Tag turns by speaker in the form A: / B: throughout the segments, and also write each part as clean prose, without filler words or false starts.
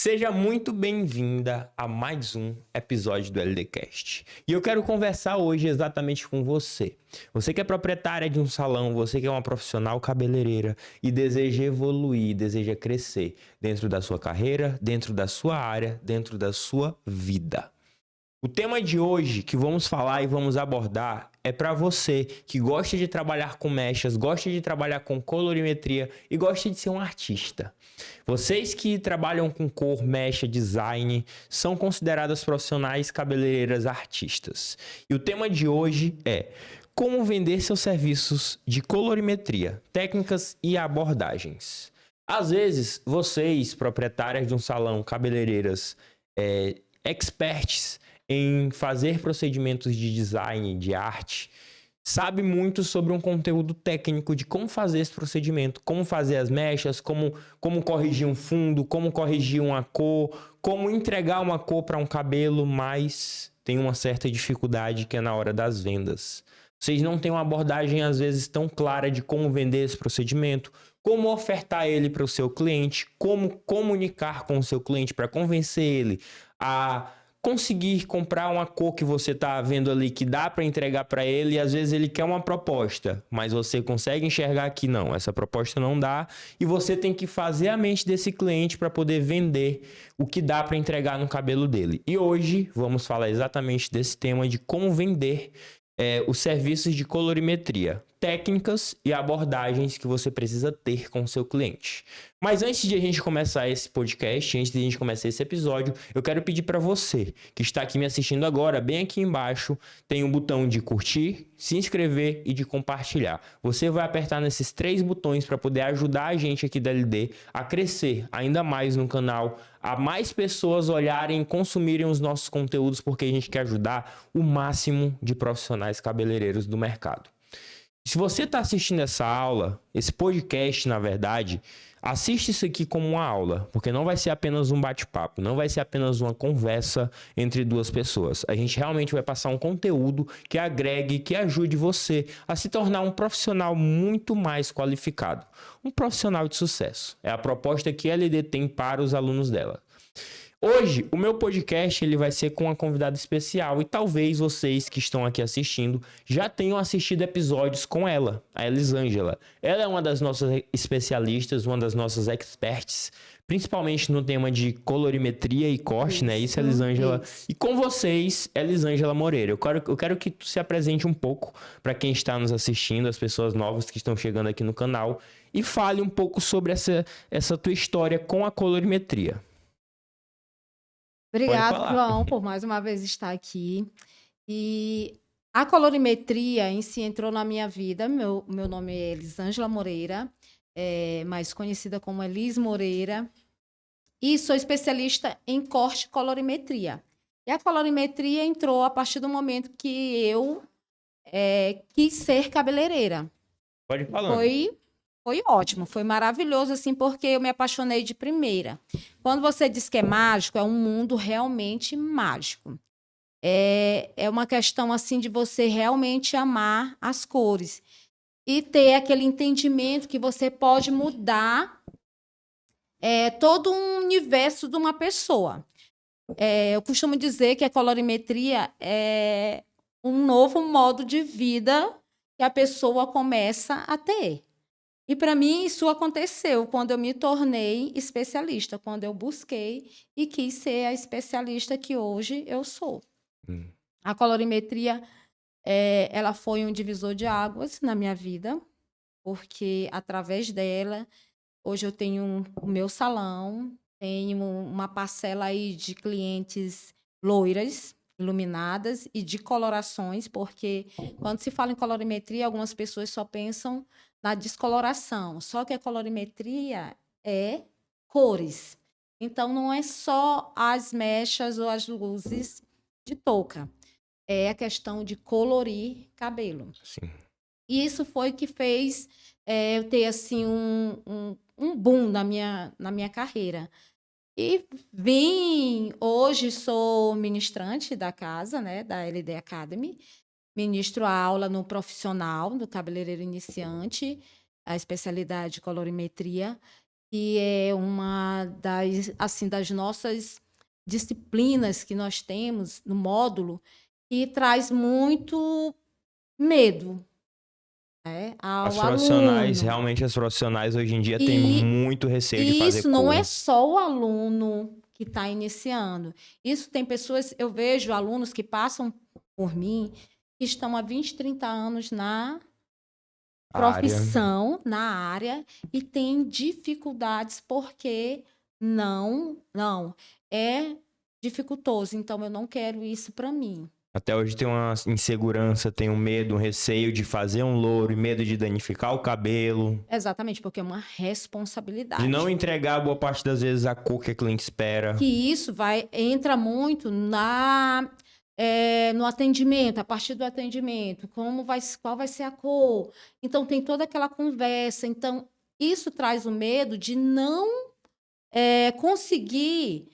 A: Seja muito bem-vinda a mais um episódio do LDcast. E eu quero conversar hoje exatamente com você. Você que é proprietária de um salão, você que é uma profissional cabeleireira e deseja evoluir, deseja crescer dentro da sua carreira, dentro da sua área, dentro da sua vida. O tema de hoje que vamos falar e vamos abordar é para você que gosta de trabalhar com mechas, gosta de trabalhar com colorimetria e gosta de ser um artista. Vocês que trabalham com cor, mecha, design, são consideradas profissionais cabeleireiras artistas. E o tema de hoje é como vender seus serviços de colorimetria, técnicas e abordagens. Às vezes, vocês, proprietárias de um salão, cabeleireiras, experts em fazer procedimentos de design, de arte, sabe muito sobre um conteúdo técnico de como fazer esse procedimento, como fazer as mechas, como corrigir um fundo, como corrigir uma cor, como entregar uma cor para um cabelo, mas tem uma certa dificuldade que é na hora das vendas. Vocês não têm uma abordagem, às vezes, tão clara de como vender esse procedimento, como ofertar ele para o seu cliente, como comunicar com o seu cliente para convencer ele a conseguir comprar uma cor que você está vendo ali que dá para entregar para ele, e às vezes ele quer uma proposta, mas você consegue enxergar que não, essa proposta não dá, e você tem que fazer a mente desse cliente para poder vender o que dá para entregar no cabelo dele. E hoje vamos falar exatamente desse tema de como vender os serviços de colorimetria, técnicas e abordagens que você precisa ter com o seu cliente. Mas antes de a gente começar esse podcast, antes de a gente começar esse episódio, eu quero pedir para você que está aqui me assistindo agora, bem aqui embaixo, tem um botão de curtir, se inscrever e de compartilhar. Você vai apertar nesses 3 botões para poder ajudar a gente aqui da LD a crescer ainda mais no canal, a mais pessoas olharem e consumirem os nossos conteúdos, porque a gente quer ajudar o máximo de profissionais cabeleireiros do mercado. Se você está assistindo essa aula, esse podcast, na verdade, assiste isso aqui como uma aula, porque não vai ser apenas um bate-papo, não vai ser apenas uma conversa entre 2 pessoas. A gente realmente vai passar um conteúdo que agregue, que ajude você a se tornar um profissional muito mais qualificado. Um profissional de sucesso. É a proposta que a LD tem para os alunos dela. Hoje, o meu podcast ele vai ser com uma convidada especial e talvez vocês que estão aqui assistindo já tenham assistido episódios com ela, a Elisângela. Ela é uma das nossas especialistas, uma das nossas experts, principalmente no tema de colorimetria e corte, né? Isso, Elisângela.
B: Isso.
A: E com vocês, Elisângela Moreira. Eu quero que tu se apresente um pouco para quem está nos assistindo, as pessoas novas que estão chegando aqui no canal, e fale um pouco sobre essa tua história com a colorimetria. Pode
B: Obrigado,
A: falar.
B: João, por mais uma vez estar aqui. E a colorimetria em si entrou na minha vida. Meu nome é Elisângela Moreira, mais conhecida como Elis Moreira, e sou especialista em corte e colorimetria. E a colorimetria entrou a partir do momento que eu quis ser cabeleireira.
A: Pode ir falando.
B: Foi ótimo, foi maravilhoso, assim, porque eu me apaixonei de primeira. Quando você diz que é mágico, é um mundo realmente mágico. É uma questão, assim, de você realmente amar as cores e ter aquele entendimento que você pode mudar todo um universo de uma pessoa. Eu costumo dizer que a colorimetria é um novo modo de vida que a pessoa começa a ter. E para mim isso aconteceu quando eu me tornei especialista, quando eu busquei e quis ser a especialista que hoje eu sou. A colorimetria, ela foi um divisor de águas na minha vida, porque através dela, hoje eu tenho o meu salão, tenho uma parcela aí de clientes loiras, iluminadas e de colorações, porque quando se fala em colorimetria, algumas pessoas só pensam na descoloração. Só que a colorimetria é cores. Então, não é só as mechas ou as luzes de touca. É a questão de colorir cabelo.
A: Sim.
B: E isso foi que fez eu ter assim, um boom na minha carreira. E hoje sou ministrante da casa, né, da LD Academy. Ministro a aula no profissional, do cabeleireiro iniciante, a especialidade de colorimetria. que é uma das nossas disciplinas que nós temos no módulo, que traz muito medo, né, ao aluno.
A: Realmente as profissionais hoje em dia têm
B: E,
A: muito receio de
B: e
A: fazer
B: isso não é
A: cor.
B: só o aluno que está iniciando. Isso tem pessoas, eu vejo alunos que passam por mim, que estão há 20, 30 anos na profissão, na área, e têm dificuldades porque não é dificultoso. Então, eu não quero isso para mim.
A: Até hoje tem uma insegurança, tem um medo, um receio de fazer um louro e medo de danificar o cabelo.
B: Exatamente, porque é uma responsabilidade.
A: De não entregar boa parte das vezes a cor que a cliente espera.
B: Que isso entra muito no atendimento, a partir do atendimento, qual vai ser a cor. Então, tem toda aquela conversa. Então, isso traz o medo de não conseguir,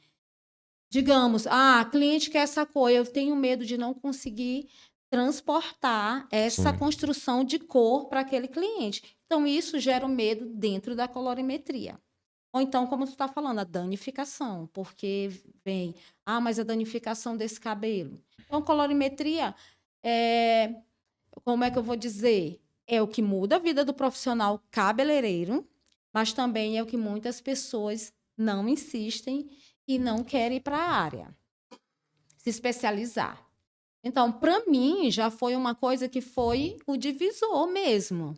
B: digamos, a cliente quer essa cor, eu tenho medo de não conseguir transportar essa construção de cor para aquele cliente. Então, isso gera um medo dentro da colorimetria. Ou então, como tu está falando, a danificação, porque vem, mas a danificação desse cabelo. Então, colorimetria, como é que eu vou dizer? É o que muda a vida do profissional cabeleireiro, mas também é o que muitas pessoas não insistem e não querem ir para a área, se especializar. Então, para mim, já foi uma coisa que foi o divisor mesmo.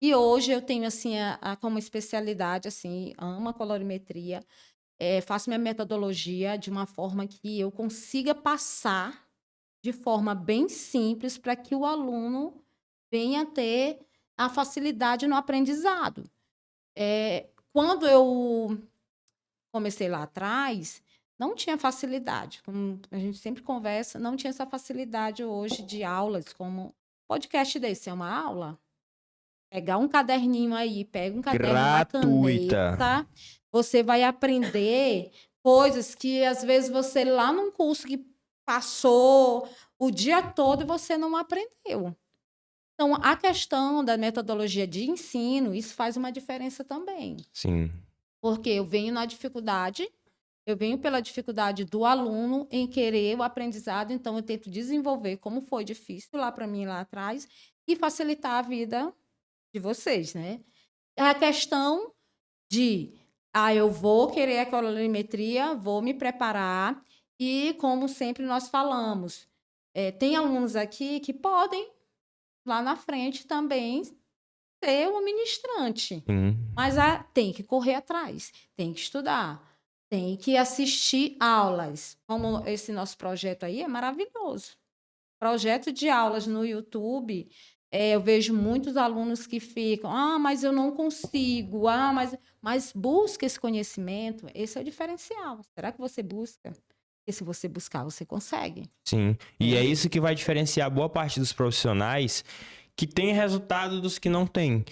B: E hoje eu tenho, assim, como especialidade, assim, amo a colorimetria, faço minha metodologia de uma forma que eu consiga passar de forma bem simples para que o aluno venha ter a facilidade no aprendizado. Quando eu comecei lá atrás, não tinha facilidade. Como a gente sempre conversa, não tinha essa facilidade hoje de aulas, como podcast desse é uma aula. Pegar um caderninho aí, pega um caderno, uma caneta, você vai aprender coisas que às vezes você lá num curso que passou o dia todo e você não aprendeu. Então, a questão da metodologia de ensino, isso faz uma diferença também.
A: Sim.
B: Porque eu venho pela dificuldade do aluno em querer o aprendizado, então eu tento desenvolver como foi difícil lá para mim lá atrás e facilitar a vida de vocês, né? A questão de, eu vou querer a colorimetria, vou me preparar e, como sempre nós falamos, tem alunos aqui que podem, lá na frente, também ser um ministrante. Mas tem que correr atrás, tem que estudar, tem que assistir aulas. Como esse nosso projeto aí é maravilhoso. Projeto de aulas no YouTube... eu vejo muitos alunos que ficam, mas eu não consigo, mas busca esse conhecimento, esse é o diferencial. Será que você busca? Porque se você buscar, você consegue.
A: Sim, e é isso que vai diferenciar boa parte dos profissionais que tem resultado dos que não têm.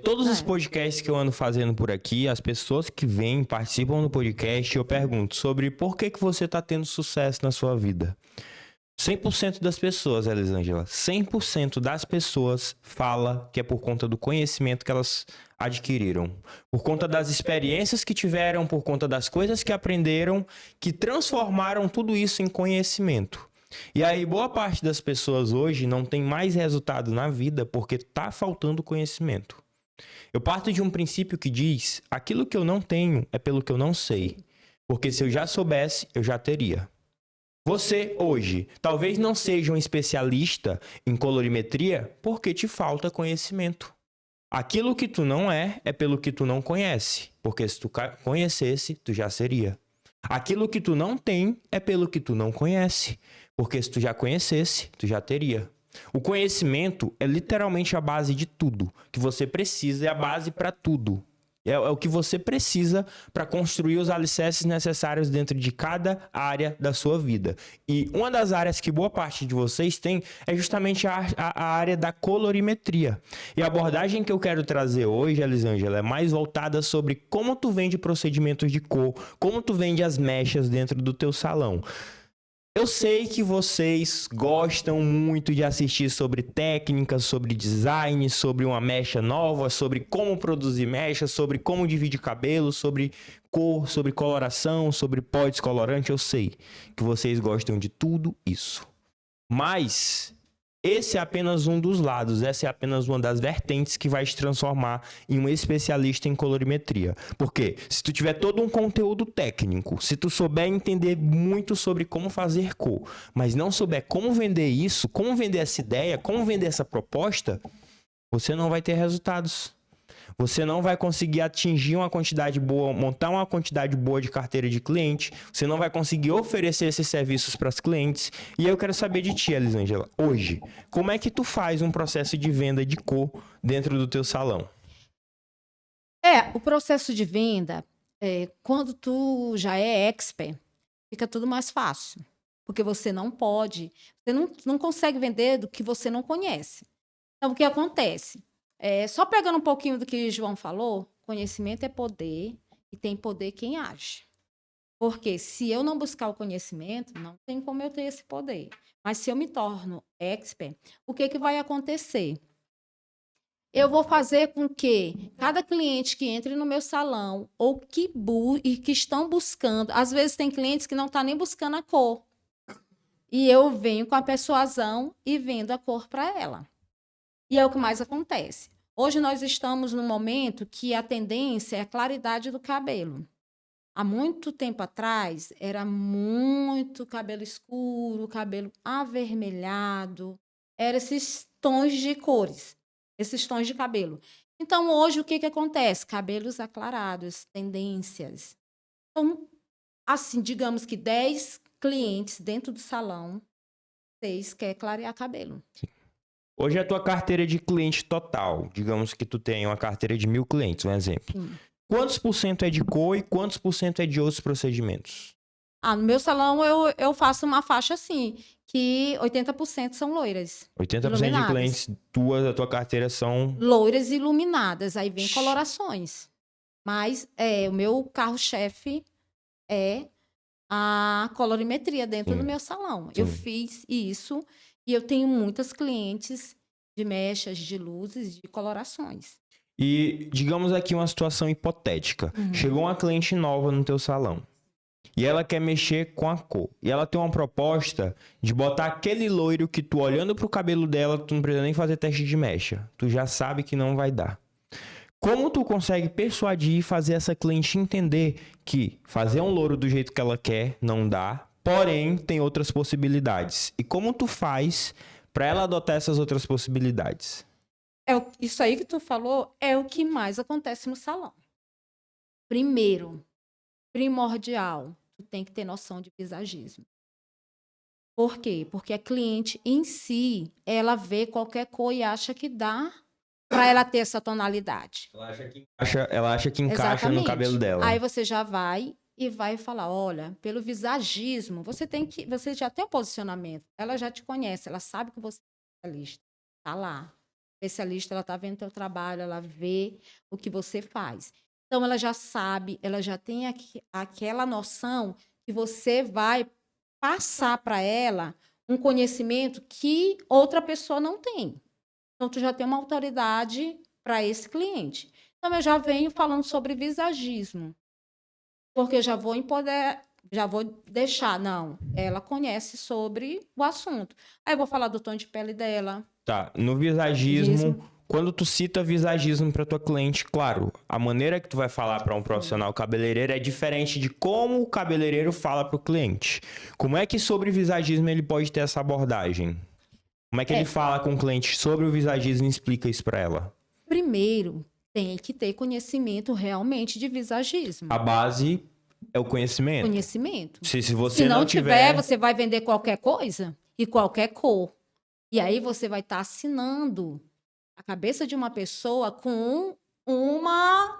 A: Todos os podcasts que eu ando fazendo por aqui, as pessoas que vêm, participam do podcast, eu pergunto sobre por que você está tendo sucesso na sua vida. 100% das pessoas, Elisângela, 100% das pessoas fala que é por conta do conhecimento que elas adquiriram. Por conta das experiências que tiveram, por conta das coisas que aprenderam, que transformaram tudo isso em conhecimento. E aí, boa parte das pessoas hoje não tem mais resultado na vida porque tá faltando conhecimento. Eu parto de um princípio que diz, aquilo que eu não tenho é pelo que eu não sei. Porque se eu já soubesse, eu já teria. Você, hoje, talvez não seja um especialista em colorimetria porque te falta conhecimento. Aquilo que tu não é pelo que tu não conhece. Porque se tu conhecesse, tu já seria. Aquilo que tu não tem é pelo que tu não conhece. Porque se tu já conhecesse, tu já teria. O conhecimento é literalmente a base de tudo. O que você precisa é a base para tudo. É o que você precisa para construir os alicerces necessários dentro de cada área da sua vida. E uma das áreas que boa parte de vocês tem é justamente a área da colorimetria. E a abordagem que eu quero trazer hoje, Elisângela, é mais voltada sobre como tu vende procedimentos de cor, como tu vende as mechas dentro do teu salão. Eu sei que vocês gostam muito de assistir sobre técnicas, sobre design, sobre uma mecha nova, sobre como produzir mecha, sobre como dividir cabelo, sobre cor, sobre coloração, sobre pó descolorante. Eu sei que vocês gostam de tudo isso. Mas esse é apenas um dos lados, essa é apenas uma das vertentes que vai te transformar em um especialista em colorimetria. Porque se tu tiver todo um conteúdo técnico, se tu souber entender muito sobre como fazer cor, mas não souber como vender isso, como vender essa ideia, como vender essa proposta, você não vai ter resultados. Você não vai conseguir atingir uma quantidade boa, montar uma quantidade boa de carteira de cliente. Você não vai conseguir oferecer esses serviços para os clientes. E aí eu quero saber de ti, Elisângela, hoje, como é que tu faz um processo de venda de cor dentro do teu salão?
B: O processo de venda, quando tu já é expert, fica tudo mais fácil. Porque você não consegue vender do que você não conhece. Então, o que acontece? Só pegando um pouquinho do que o João falou, conhecimento é poder e tem poder quem age. Porque se eu não buscar o conhecimento, não tem como eu ter esse poder. Mas se eu me torno expert, o que vai acontecer? Eu vou fazer com que cada cliente que entre no meu salão ou que estão buscando, às vezes tem clientes que não estão nem buscando a cor. E eu venho com a persuasão e vendo a cor para ela. E é o que mais acontece. Hoje nós estamos num momento que a tendência é a claridade do cabelo. Há muito tempo atrás, era muito cabelo escuro, cabelo avermelhado. Eram esses tons de cores, esses tons de cabelo. Então, hoje, o que acontece? Cabelos aclarados, tendências. Então, assim, digamos que 10 clientes dentro do salão, 6 quer clarear cabelo.
A: Hoje a tua carteira de cliente total, digamos que tu tenha uma carteira de 1.000 clientes, um exemplo.
B: Sim.
A: Quantos por cento é de cor e quantos por cento é de outros procedimentos?
B: No meu salão eu faço uma faixa assim, que 80% são loiras.
A: 80% de
B: iluminadas.
A: clientes da tua carteira são...
B: Loiras iluminadas, aí vem colorações. Mas o meu carro-chefe é a colorimetria dentro do meu salão. Eu fiz isso e eu tenho muitas clientes de mechas, de luzes, de colorações.
A: E digamos aqui uma situação hipotética. Chegou uma cliente nova no teu salão. E ela quer mexer com a cor. E ela tem uma proposta de botar aquele loiro que tu, olhando pro cabelo dela, tu não precisa nem fazer teste de mecha. Tu já sabe que não vai dar. Como tu consegue persuadir e fazer essa cliente entender que fazer um louro do jeito que ela quer não dá, porém tem outras possibilidades? E como tu faz para ela adotar essas outras possibilidades?
B: Isso aí que tu falou é o que mais acontece no salão. Primeiro, primordial, tu tem que ter noção de visagismo. Por quê? Porque a cliente em si, ela vê qualquer cor e acha que dá para ela ter essa tonalidade.
A: Ela acha que encaixa
B: Exatamente.
A: no cabelo dela.
B: Aí você já vai e vai falar, olha, pelo visagismo, você já tem um posicionamento. Ela já te conhece, ela sabe que você é especialista. Tá lá. Especialista, ela tá vendo teu trabalho, ela vê o que você faz. Então ela já sabe, ela já tem aquela noção que você vai passar para ela um conhecimento que outra pessoa não tem. Então, tu já tem uma autoridade para esse cliente. Então, eu já venho falando sobre visagismo, porque eu já vou deixar, não, ela conhece sobre o assunto. Aí eu vou falar do tom de pele dela.
A: Tá, no visagismo, quando tu cita visagismo para tua cliente, claro, a maneira que tu vai falar para um profissional cabeleireiro é diferente de como o cabeleireiro fala para o cliente. Como é que sobre visagismo ele pode ter essa abordagem? Como é que ele fala com o cliente sobre o visagismo e explica isso para ela?
B: Primeiro, tem que ter conhecimento realmente de visagismo.
A: A base é o conhecimento.
B: Conhecimento.
A: Se você
B: Se não
A: tiver,
B: você vai vender qualquer coisa e qualquer cor. E aí você vai estar assinando a cabeça de uma pessoa com uma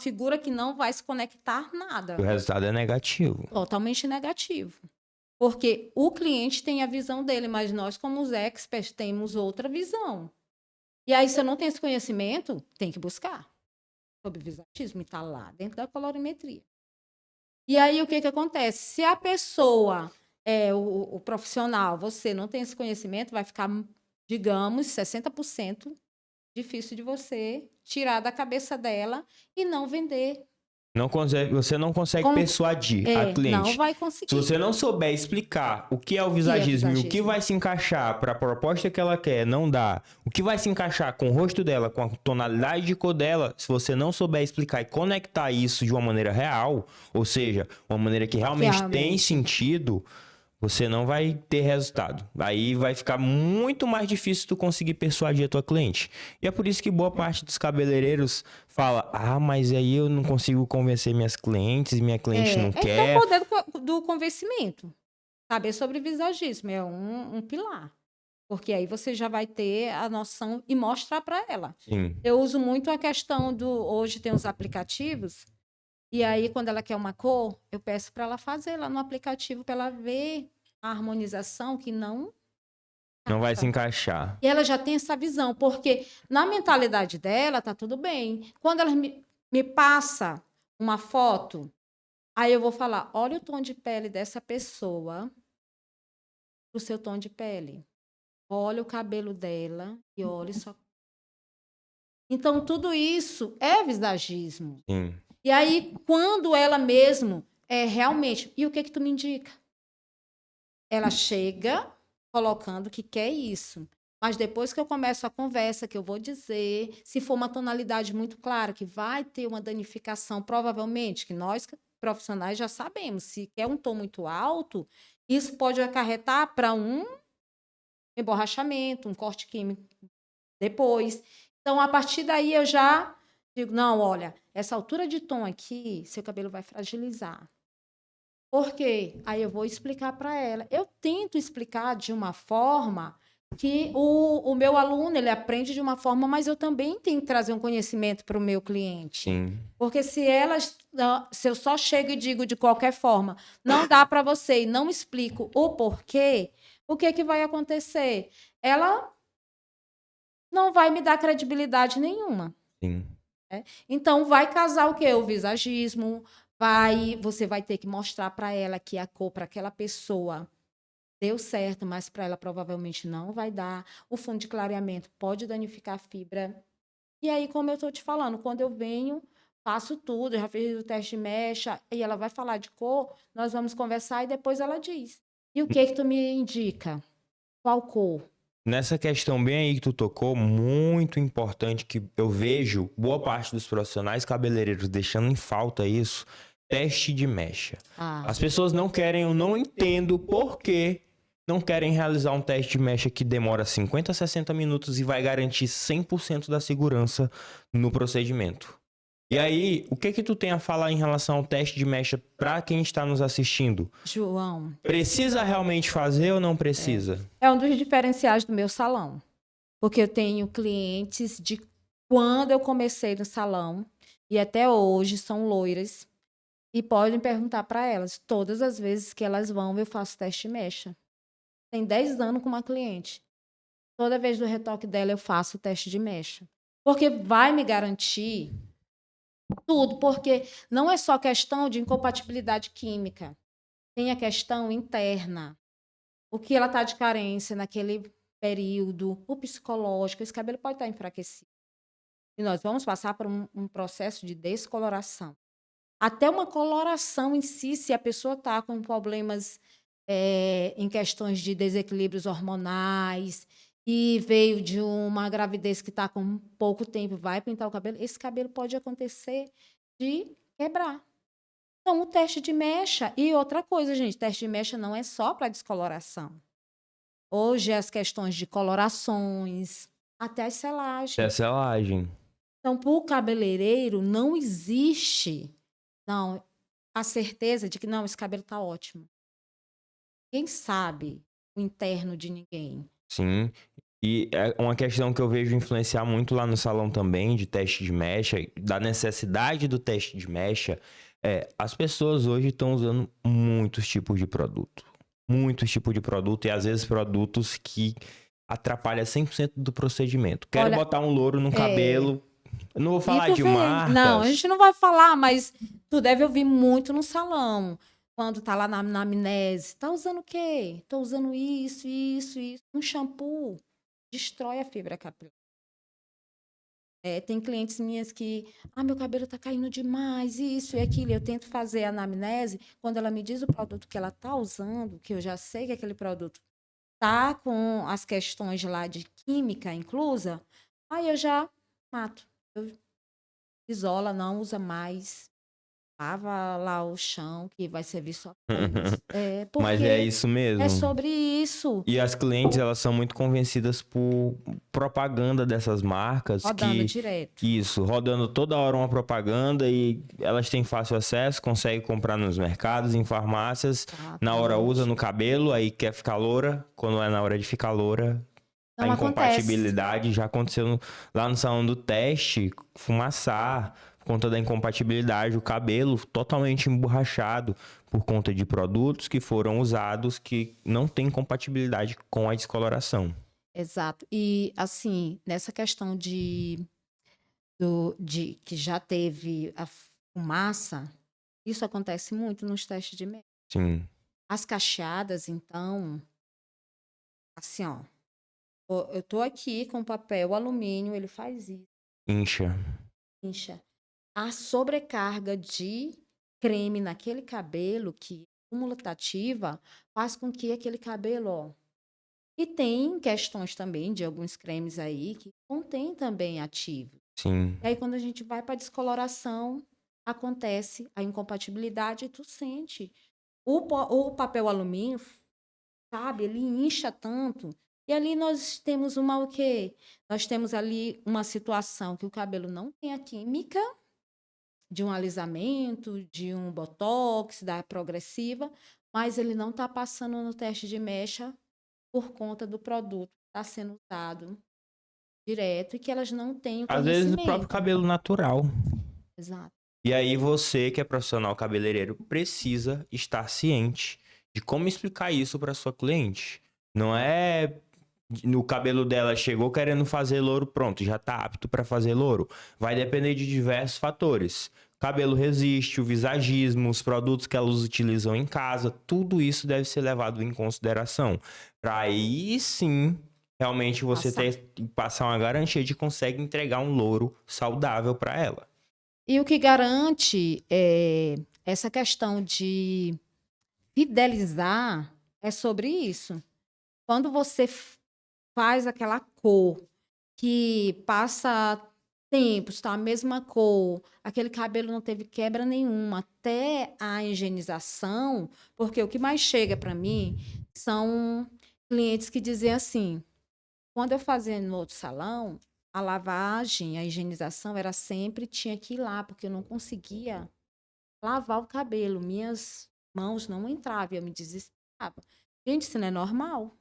B: figura que não vai se conectar nada.
A: O resultado é negativo.
B: Totalmente negativo. Porque o cliente tem a visão dele, mas nós, como os experts, temos outra visão. E aí, se eu não tenho esse conhecimento, tem que buscar sobre visagismo e está lá dentro da colorimetria. E aí, o que acontece? Se a pessoa o profissional, você não tem esse conhecimento, vai ficar, digamos, 60% difícil de você tirar da cabeça dela e não vender.
A: Você não consegue persuadir a
B: Não
A: cliente.
B: vai
A: Se
B: conseguir.
A: você não souber explicar o que é o
B: Que é
A: visagismo e o que
B: visagismo.
A: vai se encaixar para a proposta que ela quer, não dá. O que vai se encaixar com o rosto dela, com a tonalidade de cor dela, se você não souber explicar e conectar isso de uma maneira real, ou seja, uma maneira que realmente tem sentido, você não vai ter resultado. Aí vai ficar muito mais difícil tu conseguir persuadir a tua cliente. E é por isso que boa parte dos cabeleireiros fala: ah, mas aí eu não consigo convencer minhas clientes, minha cliente não
B: Esse é
A: quer.
B: o poder do convencimento. Saber sobre visagismo é um pilar. Porque aí você já vai ter a noção e mostrar para ela.
A: Sim.
B: Eu uso muito a questão do... Hoje tem os aplicativos, e aí quando ela quer uma cor, eu peço para ela fazer lá no aplicativo, para ela ver a harmonização que não
A: vai se encaixar.
B: E ela já tem essa visão, porque na mentalidade dela tá tudo bem. Quando ela me passa uma foto, aí eu vou falar: olha o tom de pele dessa pessoa, o seu tom de pele. Olha o cabelo dela e olha só. Então, tudo isso é visagismo.
A: Sim.
B: E aí, quando ela mesmo realmente... E o que tu me indica? Ela chega colocando que quer isso. Mas depois que eu começo a conversa, que eu vou dizer, se for uma tonalidade muito clara, que vai ter uma danificação, provavelmente, que nós profissionais já sabemos, se quer um tom muito alto, isso pode acarretar para um emborrachamento, um corte químico depois. Então, a partir daí, eu já digo: não, olha, essa altura de tom aqui, seu cabelo vai fragilizar. Por quê? Aí eu vou explicar para ela. Eu tento explicar de uma forma que o meu aluno, ele aprende de uma forma, mas eu também tenho que trazer um conhecimento para o meu cliente.
A: Sim.
B: Porque se eu só chego e digo de qualquer forma, não dá para você e não explico o porquê, o que vai acontecer? Ela não vai me dar credibilidade nenhuma.
A: Sim.
B: Então, vai casar o quê? O visagismo, você vai ter que mostrar para ela que a cor para aquela pessoa deu certo, mas para ela provavelmente não vai dar. O fundo de clareamento pode danificar a fibra. E aí, como eu estou te falando, quando eu venho, faço tudo, eu já fiz o teste de mecha, e ela vai falar de cor, nós vamos conversar e depois ela diz: e o que tu me indica? Qual cor?
A: Nessa questão bem aí que tu tocou, muito importante, que eu vejo boa parte dos profissionais cabeleireiros deixando em falta isso, teste de mecha. As pessoas não querem, eu não entendo por que não querem realizar um teste de mecha que demora 50 a 60 minutos e vai garantir 100% da segurança no procedimento. E aí, o que tu tem a falar em relação ao teste de mecha para quem está nos assistindo?
B: João,
A: Precisa realmente fazer ou não precisa?
B: É um dos diferenciais do meu salão. Porque eu tenho clientes de quando eu comecei no salão e até hoje são loiras e podem perguntar para elas. Todas as vezes que elas vão, eu faço teste de mecha. Tem 10 anos com uma cliente. Toda vez do retoque dela, eu faço o teste de mecha. Porque vai me garantir tudo. Porque não é só questão de incompatibilidade química. Tem a questão interna. O que ela está de carência naquele período, o psicológico, esse cabelo pode estar enfraquecido. E nós vamos passar por um processo de descoloração. Até uma coloração em si, se a pessoa está com problemas em questões de desequilíbrios hormonais e veio de uma gravidez que está com pouco tempo, vai pintar o cabelo, esse cabelo pode acontecer de quebrar. Então, o teste de mecha... E outra coisa, gente, teste de mecha não é só para descoloração. Hoje, as questões de colorações, até as selagens.
A: É selagem.
B: Então, para o cabeleireiro, não existe a certeza de que, não, esse cabelo está ótimo. Quem sabe o interno de ninguém?
A: Sim. E é uma questão que eu vejo influenciar muito lá no salão também, de teste de mecha, da necessidade do teste de mecha, as pessoas hoje estão usando muitos tipos de produto. Muitos tipos de produto e às vezes produtos que atrapalham 100% do procedimento. Quero botar um louro no cabelo. Eu não vou falar de marcas.
B: Não, a gente não vai falar, mas tu deve ouvir muito no salão. quando tá lá na anamnese, tá usando o quê? Tô usando isso, isso, isso. Um shampoo destrói a fibra capilar. Tem clientes minhas que, meu cabelo tá caindo demais, isso e aquilo. Eu tento fazer a anamnese, quando ela me diz o produto que ela tá usando, que eu já sei que aquele produto tá com as questões lá de química inclusa, aí eu já mato. Eu isola, não usa mais. Lava lá o chão, que vai servir só para isso.
A: Mas é
B: Porque
A: isso
B: é
A: mesmo.
B: sobre isso.
A: E as clientes, elas são muito convencidas por propaganda dessas marcas
B: Rodando
A: que
B: direto.
A: isso, rodando toda hora uma propaganda e elas têm fácil acesso, conseguem comprar nos mercados, em farmácias, na hora usa
B: Exatamente.
A: no cabelo, aí quer ficar loura, quando é na hora de ficar loura, a
B: Não acontece.
A: incompatibilidade já aconteceu lá no salão do teste, fumaçar, por conta da incompatibilidade, o cabelo totalmente emborrachado por conta de produtos que foram usados que não têm compatibilidade com a descoloração.
B: Exato. E, assim, nessa questão de que já teve a fumaça, isso acontece muito nos testes de médico.
A: Sim,
B: As cacheadas, então, assim, ó, eu tô aqui com papel alumínio, ele faz isso,
A: incha.
B: incha. A sobrecarga de creme naquele cabelo, que é cumulativa, faz com que aquele cabelo, ó. E tem questões também de alguns cremes aí que contém também ativo.
A: Sim.
B: E aí, quando a gente vai para descoloração, acontece a incompatibilidade e tu sente. O papel alumínio, sabe, ele incha tanto. E ali nós temos o quê? Nós temos ali uma situação que o cabelo não tem a química de um alisamento, de um botox, da progressiva, mas ele não está passando no teste de mecha por conta do produto que está sendo usado direto e que elas não têm o
A: Às vezes o próprio
B: conhecimento.
A: cabelo natural.
B: Exato.
A: E aí você, que é profissional cabeleireiro, precisa estar ciente de como explicar isso para sua cliente. Não é no cabelo dela chegou querendo fazer louro, pronto, já tá apto para fazer louro. Vai depender de diversos fatores. Cabelo resiste, o visagismo, os produtos que elas utilizam em casa, tudo isso deve ser levado em consideração. Para aí sim, realmente você passar uma garantia de que consegue entregar um louro saudável para ela.
B: E o que garante essa questão de fidelizar é sobre isso. Quando você faz aquela cor que passa tempos, tá a mesma cor, aquele cabelo não teve quebra nenhuma, até a higienização, porque o que mais chega para mim são clientes que dizem assim: quando eu fazia no outro salão, a lavagem, a higienização era sempre tinha que ir lá, porque eu não conseguia lavar o cabelo, minhas mãos não entravam, eu me desesperava. Gente, isso não é normal.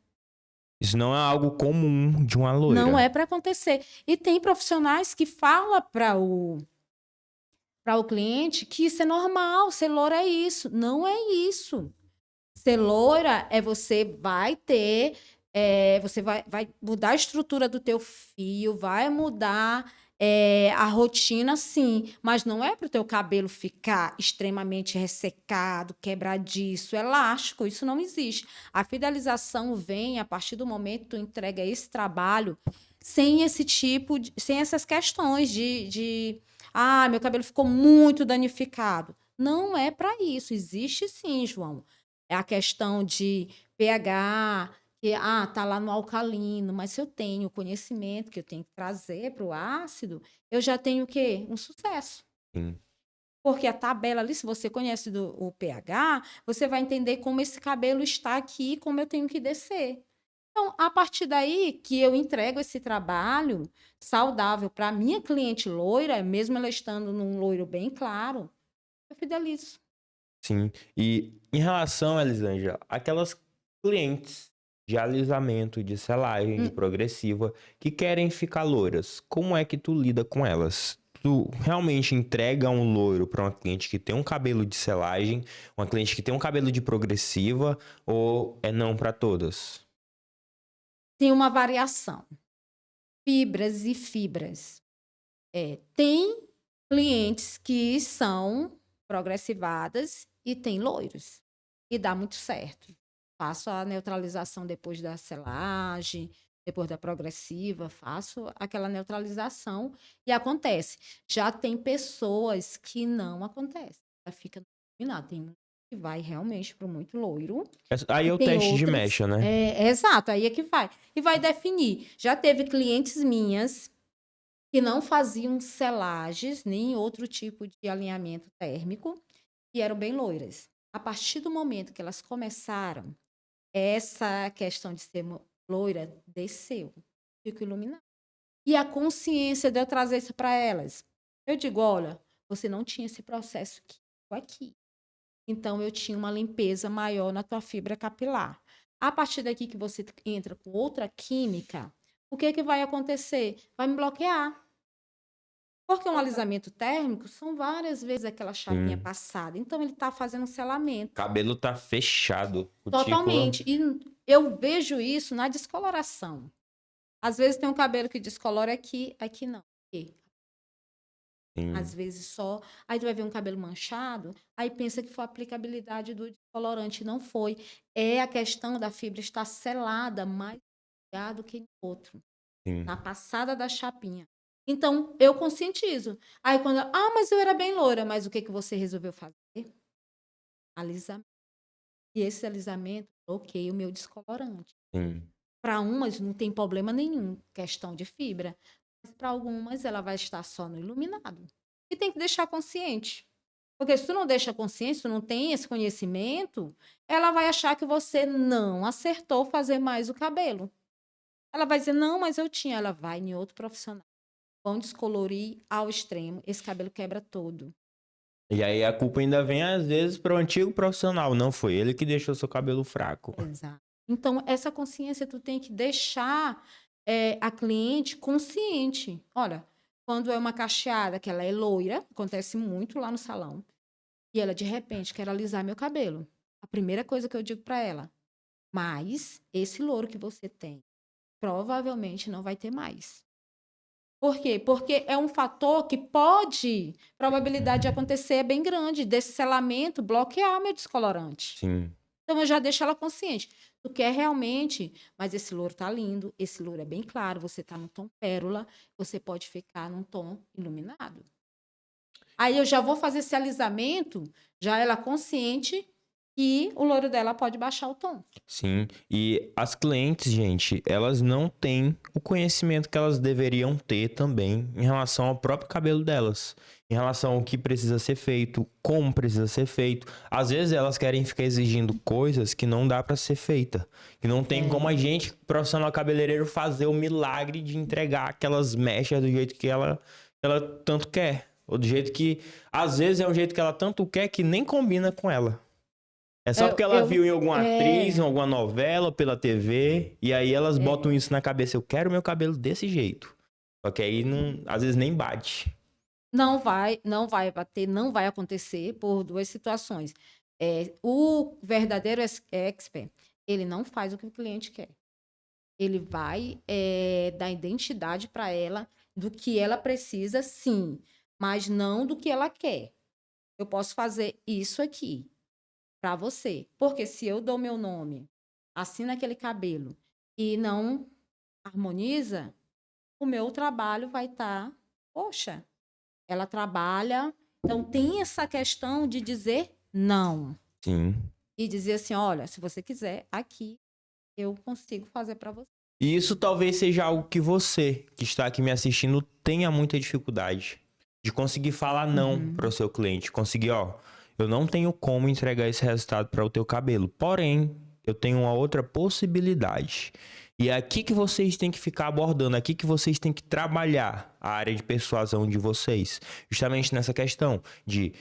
A: Isso não é algo comum de uma
B: Não
A: loira.
B: é para acontecer. E tem profissionais que falam para o cliente que isso é normal, ser loura é isso. Não é isso. Ser loira é você vai mudar a estrutura do teu fio, vai mudar a rotina, sim, mas não é para o teu cabelo ficar extremamente ressecado, quebradiço, elástico, isso não existe. A fidelização vem a partir do momento que tu entrega esse trabalho sem essas questões meu cabelo ficou muito danificado. Não é para isso. Existe sim, João. É a questão de pH, que tá lá no alcalino, mas se eu tenho o conhecimento que eu tenho que trazer para o ácido, eu já tenho o quê? Um sucesso.
A: Sim.
B: Porque a tabela ali, se você conhece o pH, você vai entender como esse cabelo está aqui e como eu tenho que descer. Então, a partir daí que eu entrego esse trabalho saudável para a minha cliente loira, mesmo ela estando num loiro bem claro, eu fidelizo.
A: Sim. E em relação, Elisângela, aquelas clientes de alisamento, de selagem, de
B: Hum,
A: progressiva, que querem ficar loiras, como é que tu lida com elas? Tu realmente entrega um loiro para uma cliente que tem um cabelo de selagem, uma cliente que tem um cabelo de progressiva, ou é não para todas?
B: Tem uma variação. Fibras e fibras. Tem clientes que são progressivadas e tem loiros. E dá muito certo. Faço a neutralização depois da selagem, depois da progressiva, faço aquela neutralização e acontece. Já tem pessoas que não acontece. Já fica iluminado. Tem um que vai realmente para o muito loiro.
A: Aí
B: E
A: é o
B: tem
A: teste de
B: outras.
A: mecha, né?
B: Exato, aí é que vai. E vai definir. Já teve clientes minhas que não faziam selagens, nem outro tipo de alinhamento térmico, e eram bem loiras. A partir do momento que elas começaram, essa questão de ser loira desceu, fico iluminada. E a consciência de eu trazer isso para elas. Eu digo, olha, você não tinha esse processo aqui. Então, eu tinha uma limpeza maior na tua fibra capilar. A partir daqui que você entra com outra química, o que vai acontecer? Vai me bloquear. Porque um alisamento térmico são várias vezes aquela chapinha passada. Então, ele está fazendo um
A: O
B: selamento.
A: cabelo tá fechado.
B: Totalmente. E eu vejo isso na descoloração. Às vezes tem um cabelo que descolora aqui, aqui não. Aqui. Às vezes só. Aí tu vai ver um cabelo manchado, aí pensa que foi a aplicabilidade do descolorante. Não foi. É a questão da fibra estar selada mais do que em outro.
A: Sim.
B: Na passada da chapinha. Então, eu conscientizo. Aí quando... mas eu era bem loura. Mas o que você resolveu fazer? Alisamento. E esse alisamento bloqueia o meu descolorante. Para umas não tem problema nenhum, questão de fibra. Mas para algumas ela vai estar só no iluminado. E tem que deixar consciente. Porque se tu não deixa consciente, se tu não tem esse conhecimento, ela vai achar que você não acertou fazer mais o cabelo. Ela vai dizer, não, mas eu tinha. Ela vai em outro profissional. Vão descolorir ao extremo. Esse cabelo quebra todo.
A: E aí a culpa ainda vem, às vezes, para o antigo profissional. Não foi ele que deixou seu cabelo fraco.
B: Exato. Então, essa consciência tu tem que deixar a cliente consciente. Olha, quando é uma cacheada, que ela é loira, acontece muito lá no salão, e ela, de repente, quer alisar meu cabelo. A primeira coisa que eu digo para ela, mas esse louro que você tem, provavelmente não vai ter mais. Por quê? Porque é um fator que probabilidade de acontecer é bem grande, desse selamento bloquear meu descolorante.
A: Sim.
B: Então, eu já deixo ela consciente. Tu quer realmente, mas esse louro tá lindo, esse louro é bem claro, você tá no tom pérola, você pode ficar num tom iluminado. Aí eu já vou fazer esse alisamento, já ela consciente que o louro dela pode baixar o tom.
A: Sim, e as clientes, gente, elas não têm o conhecimento que elas deveriam ter também em relação ao próprio cabelo delas, em relação ao que precisa ser feito, como precisa ser feito. Às vezes elas querem ficar exigindo coisas que não dá pra ser feita, que não tem como a gente, profissional cabeleireiro, fazer o milagre de entregar aquelas mechas do jeito que ela tanto quer, ou do jeito que, às vezes é um jeito que ela tanto quer que nem combina com ela. É só porque ela viu em alguma atriz, em alguma novela, pela TV, e aí elas botam isso na cabeça. Eu quero meu cabelo desse jeito. Só que aí, não, às vezes, nem bate.
B: Não vai bater, não vai acontecer por duas situações. O verdadeiro expert, ele não faz o que o cliente quer. Ele vai dar identidade para ela do que ela precisa, sim, mas não do que ela quer. Eu posso fazer isso aqui para você. Porque se eu dou meu nome, assino aquele cabelo e não harmoniza, o meu trabalho vai estar, poxa, ela trabalha. Então tem essa questão de dizer não.
A: Sim.
B: E dizer assim, olha, se você quiser, aqui eu consigo fazer para você.
A: E isso talvez seja algo que você, que está aqui me assistindo, tenha muita dificuldade. De conseguir falar não para o seu cliente. Conseguir, eu não tenho como entregar esse resultado para o teu cabelo. Porém, eu tenho uma outra possibilidade. E é aqui que vocês têm que ficar abordando, aqui que vocês têm que trabalhar a área de persuasão de vocês. Justamente nessa questão de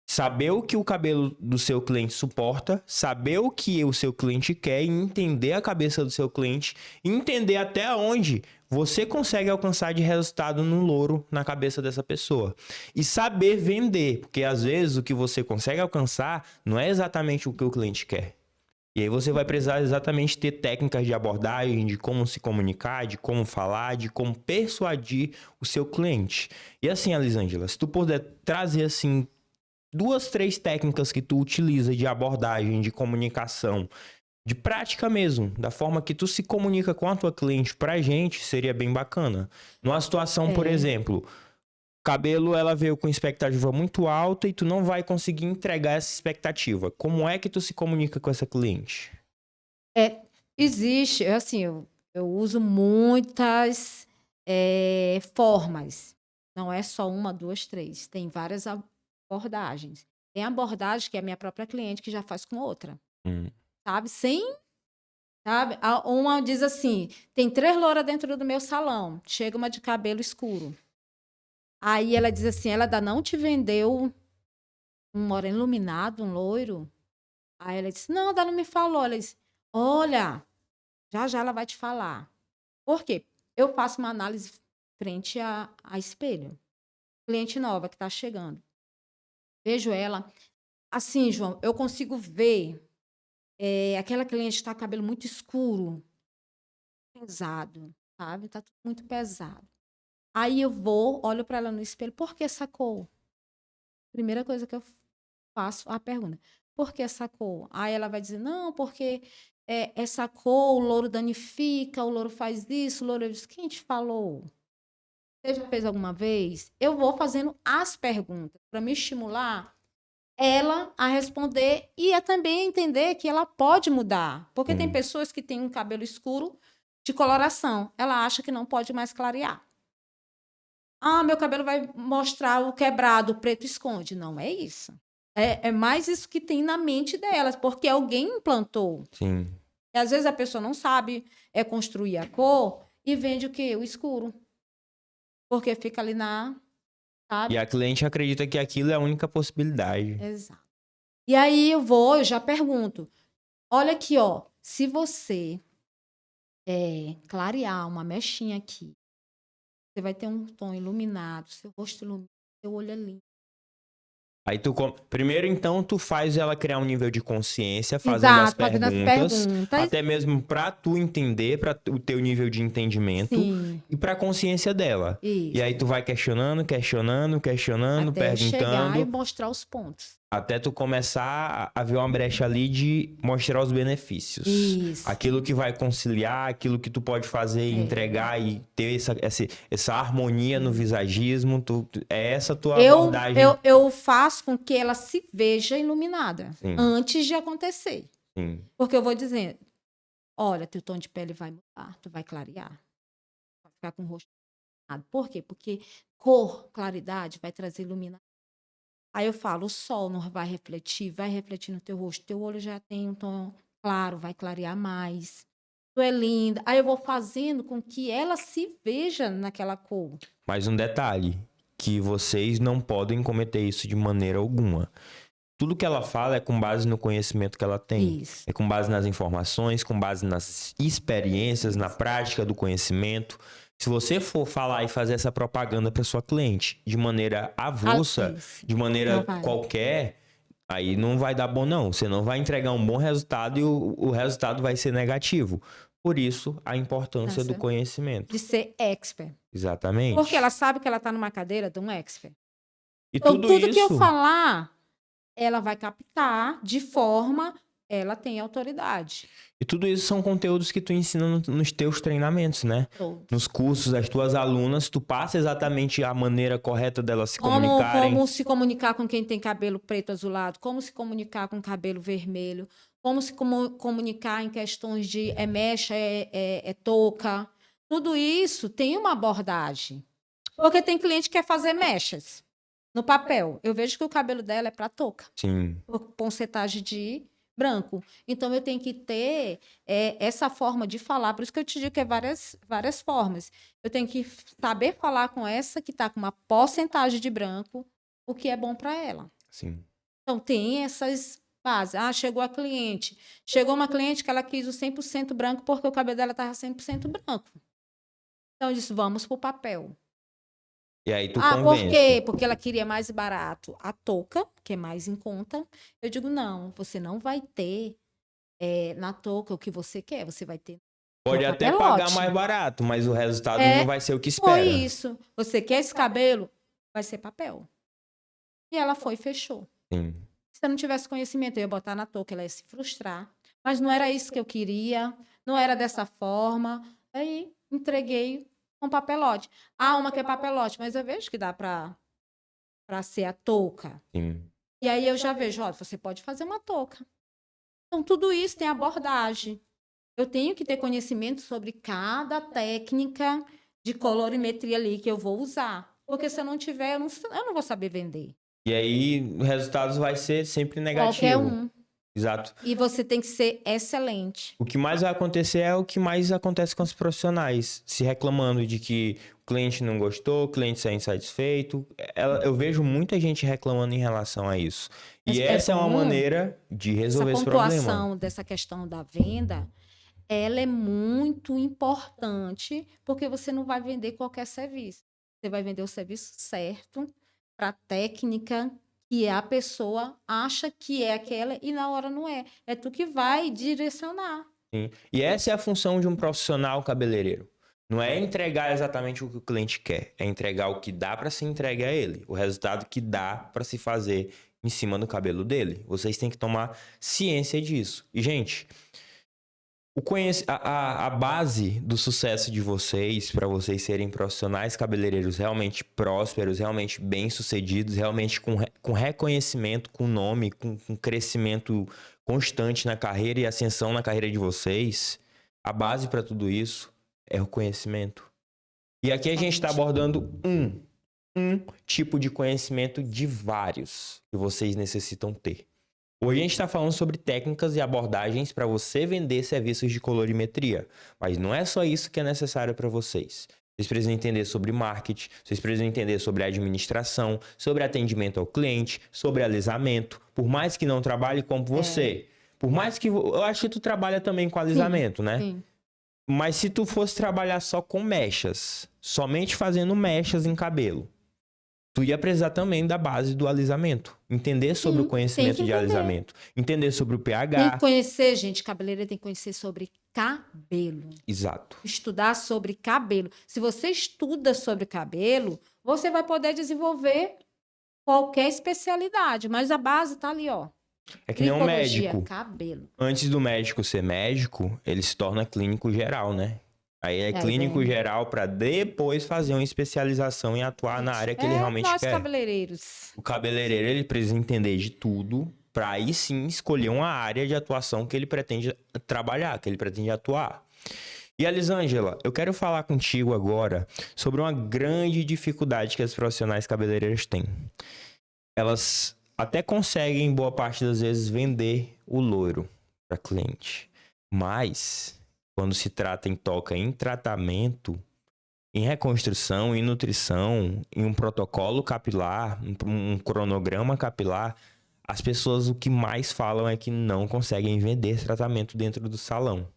A: saber o que o cabelo do seu cliente suporta, saber o que o seu cliente quer e entender a cabeça do seu cliente, entender até onde você consegue alcançar de resultado no louro na cabeça dessa pessoa. E saber vender, porque às vezes o que você consegue alcançar não é exatamente o que o cliente quer. E aí você vai precisar exatamente ter técnicas de abordagem, de como se comunicar, de como falar, de como persuadir o seu cliente. E assim, Alisângela, se tu puder trazer assim 2, 3 técnicas que tu utiliza de abordagem, de comunicação, de prática mesmo, da forma que tu se comunica com a tua cliente pra gente, seria bem bacana. Numa situação, por exemplo, cabelo, ela veio com expectativa muito alta e tu não vai conseguir entregar essa expectativa. Como é que tu se comunica com essa cliente?
B: Existe, assim, eu uso muitas formas. Não é só uma, duas, três. Tem várias abordagens. Tem abordagem que é a minha própria cliente que já faz com outra. Sabe? Sabe? Uma diz assim, tem 3 louras dentro do meu salão. Chega uma de cabelo escuro. Aí ela diz assim, ela ainda não te vendeu um moreno iluminado, um loiro? Aí ela disse, não, ela não me falou. Ela disse, olha, já ela vai te falar. Por quê? Eu faço uma análise frente a espelho. Cliente nova que está chegando. Vejo ela. Assim, João, eu consigo ver aquela cliente está com cabelo muito escuro, pesado, sabe? Tá tudo muito pesado. Aí eu vou, olho para ela no espelho, por que essa cor? Primeira coisa que eu faço a pergunta, por que essa cor? Aí ela vai dizer, não, porque essa cor, o louro danifica, o louro faz isso, o louro... Eu disse, quem te falou? Você já fez alguma vez? Eu vou fazendo as perguntas para me estimular ela a responder e a também entender que ela pode mudar. Porque tem pessoas que têm um cabelo escuro de coloração. Ela acha que não pode mais clarear. Ah, meu cabelo vai mostrar o quebrado, o preto esconde. Não é isso. É mais isso que tem na mente delas, porque alguém implantou.
A: Sim.
B: E às vezes a pessoa não sabe construir a cor e vende o quê? O escuro. Porque fica ali sabe?
A: E a cliente acredita que aquilo é a única possibilidade.
B: Exato. E aí eu já pergunto. Olha aqui, ó. Se você clarear uma mechinha aqui, você vai ter um tom iluminado, seu rosto iluminado, seu olho é lindo.
A: Aí primeiro, então, tu faz ela criar um nível de consciência, fazendo as perguntas, até mesmo pra tu entender, pra o teu nível de entendimento. Sim. E pra consciência dela. Isso. E aí tu vai questionando, até perguntando.
B: Chegar e mostrar os pontos.
A: Até tu começar a ver uma brecha ali de mostrar os benefícios. Isso. Aquilo que vai conciliar, aquilo que tu pode fazer, entregar e ter essa harmonia no visagismo. É essa tua abordagem.
B: Eu faço com que ela se veja iluminada. Sim. Antes de acontecer. Sim. Porque eu vou dizer, olha, teu tom de pele vai mudar, tu vai clarear. Vai ficar com o rosto iluminado. Por quê? Porque claridade vai trazer iluminação. Aí eu falo, o sol não vai refletir no teu rosto. Teu olho já tem um tom claro, vai clarear mais. Tu é linda. Aí eu vou fazendo com que ela se veja naquela cor.
A: Mais um detalhe, que vocês não podem cometer isso de maneira alguma. Tudo que ela fala é com base no conhecimento que ela tem. Isso. É com base nas informações, com base nas experiências, na prática do conhecimento. Se você for falar e fazer essa propaganda para sua cliente de maneira avulsa, de maneira qualquer, aí não vai dar bom não. Você não vai entregar um bom resultado e o resultado vai ser negativo. Por isso, a importância do conhecimento.
B: De ser expert.
A: Exatamente.
B: Porque ela sabe que ela está numa cadeira de um expert.
A: E
B: então, tudo que eu falar, ela vai captar de forma... Ela tem autoridade.
A: E tudo isso são conteúdos que tu ensina nos teus treinamentos, né? Todos. Nos cursos das tuas alunas, tu passa exatamente a maneira correta delas se comunicarem.
B: Como se comunicar com quem tem cabelo preto azulado, como se comunicar com cabelo vermelho, como se comunicar em questões de mecha, touca. Tudo isso tem uma abordagem. Porque tem cliente que quer fazer mechas no papel. Eu vejo que o cabelo dela é para touca.
A: Sim.
B: Por porcentagem de branco. Então, eu tenho que ter essa forma de falar. Por isso que eu te digo que é várias formas. Eu tenho que saber falar com essa que está com uma porcentagem de branco, o que é bom para ela.
A: Sim.
B: Então, tem essas bases. Ah, chegou a cliente. Chegou uma cliente que ela quis o 100% branco porque o cabelo dela estava 100% branco. Então, eu disse, vamos para o papel.
A: E aí tu convence.
B: Por quê? Porque ela queria mais barato a touca, que é mais em conta. Eu digo, não, você não vai ter na touca o que você quer, você vai ter...
A: Pode até pagar mais barato, mas o resultado não vai ser o que espera.
B: Foi isso. Você quer esse cabelo? Vai ser papel. E ela foi e fechou.
A: Sim.
B: Se eu não tivesse conhecimento, eu ia botar na touca, ela ia se frustrar. Mas não era isso que eu queria, não era dessa forma. Aí entreguei um papelote. Ah, uma que é papelote, mas eu vejo que dá para ser a touca.
A: Sim.
B: E aí eu já vejo, ó, você pode fazer uma touca. Então, tudo isso tem abordagem. Eu tenho que ter conhecimento sobre cada técnica de colorimetria ali que eu vou usar. Porque se eu não tiver, eu não vou saber vender.
A: E aí, o resultado vai ser sempre
B: Qualquer
A: negativo.
B: um.
A: Exato.
B: E você tem que ser excelente.
A: O que mais vai acontecer é o que mais acontece com os profissionais, se reclamando de que o cliente não gostou, o cliente saiu insatisfeito. Eu vejo muita gente reclamando em relação a isso. E
B: É
A: essa é uma
B: bom,
A: maneira de
B: essa
A: resolver esse problema.
B: pontuação dessa questão da venda, ela é muito importante, porque você não vai vender qualquer serviço. Você vai vender o serviço certo, para a técnica que a pessoa acha que é aquela e na hora não é. É tu que vai direcionar.
A: Sim. E essa é a função de um profissional cabeleireiro. Não é entregar exatamente o que o cliente quer, é entregar o que dá para se entregue a ele, o resultado que dá para se fazer em cima do cabelo dele. Vocês têm que tomar ciência disso. E, gente, a base do sucesso de vocês, para vocês serem profissionais cabeleireiros realmente prósperos, realmente bem-sucedidos, realmente com reconhecimento, com nome, com crescimento constante na carreira e ascensão na carreira de vocês, a base para tudo isso é o conhecimento. E aqui a gente está abordando um tipo de conhecimento de vários que vocês necessitam ter. Hoje a gente está falando sobre técnicas e abordagens para você vender serviços de colorimetria. Mas não é só isso que é necessário para vocês. Vocês precisam entender sobre marketing, vocês precisam entender sobre administração, sobre atendimento ao cliente, sobre alisamento. Por mais que não trabalhe como você. Por mais que... Eu acho que tu trabalha também com alisamento, né?
B: Sim.
A: Mas se tu fosse trabalhar só com mechas, somente fazendo mechas em cabelo, tu ia precisar também da base do alisamento. Entender sobre o conhecimento de alisamento. Entender sobre o pH.
B: Tem que conhecer, gente, cabeleireiro tem que conhecer sobre cabelo.
A: Exato.
B: Estudar sobre cabelo. Se você estuda sobre cabelo, você vai poder desenvolver qualquer especialidade, mas a base está ali, ó.
A: É que nem um médico.
B: Cabelo.
A: Antes do médico ser médico, ele se torna clínico geral, né? Aí é clínico geral para depois fazer uma especialização e atuar na área que ele realmente
B: nós
A: quer.
B: Cabeleireiros.
A: O cabeleireiro, ele precisa entender de tudo para aí sim escolher uma área de atuação que ele pretende trabalhar, que ele pretende atuar. E Elisângela, eu quero falar contigo agora sobre uma grande dificuldade que as profissionais cabeleireiras têm. Elas até conseguem, boa parte das vezes, vender o loiro para cliente. Mas, quando se trata em tratamento, em reconstrução, em nutrição, em um protocolo capilar, um cronograma capilar, as pessoas o que mais falam é que não conseguem vender esse tratamento dentro do salão.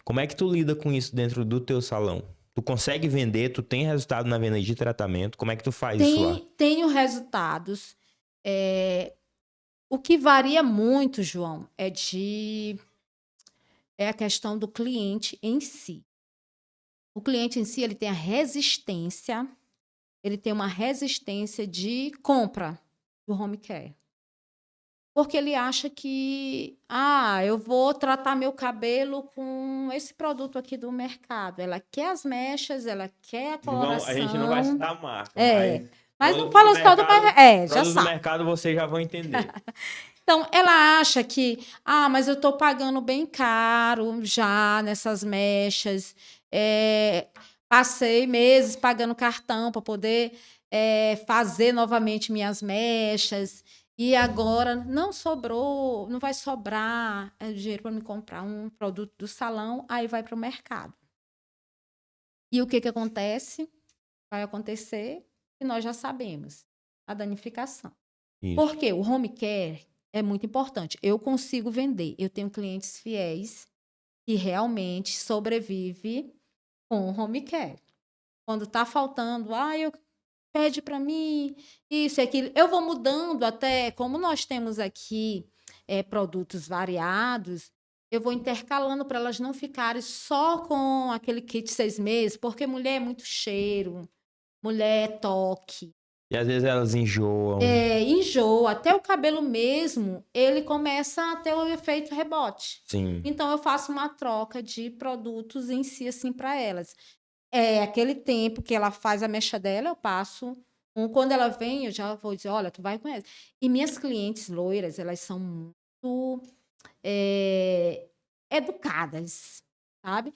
A: Como é que tu lida com isso dentro do teu salão? Tu consegue vender? Tu tem resultado na venda de tratamento? Como é que tu faz isso lá?
B: Tenho resultados. O que varia muito, João, é a questão do cliente em si. O cliente em si, ele tem uma resistência de compra do home care. Porque ele acha que, eu vou tratar meu cabelo com esse produto aqui do mercado. Ela quer as mechas, ela quer a coloração.
A: A gente não vai citar a marca,
B: mas não fala só do mercado. Já sabe.
A: Do mercado vocês já vão entender.
B: Então, ela acha que, mas eu estou pagando bem caro já nessas mechas. Passei meses pagando cartão para poder fazer novamente minhas mechas. E agora não sobrou, não vai sobrar dinheiro para me comprar um produto do salão, aí vai para o mercado. E o que acontece? Vai acontecer, e nós já sabemos, a danificação. Isso. Porque o home care é muito importante. Eu consigo vender, eu tenho clientes fiéis que realmente sobrevivem com o home care. Quando está faltando, pede para mim isso e aquilo. Eu vou mudando até, como nós temos aqui produtos variados, eu vou intercalando para elas não ficarem só com aquele kit 6 meses, porque mulher é muito cheiro, mulher é toque.
A: E às vezes elas enjoam.
B: Enjoa, até o cabelo mesmo, ele começa a ter o efeito rebote.
A: Sim.
B: Então, eu faço uma troca de produtos em si, assim, para elas. Aquele tempo que ela faz a mecha dela, eu passo. Quando ela vem, eu já vou dizer, olha, tu vai com essa. E minhas clientes loiras, elas são muito educadas, sabe?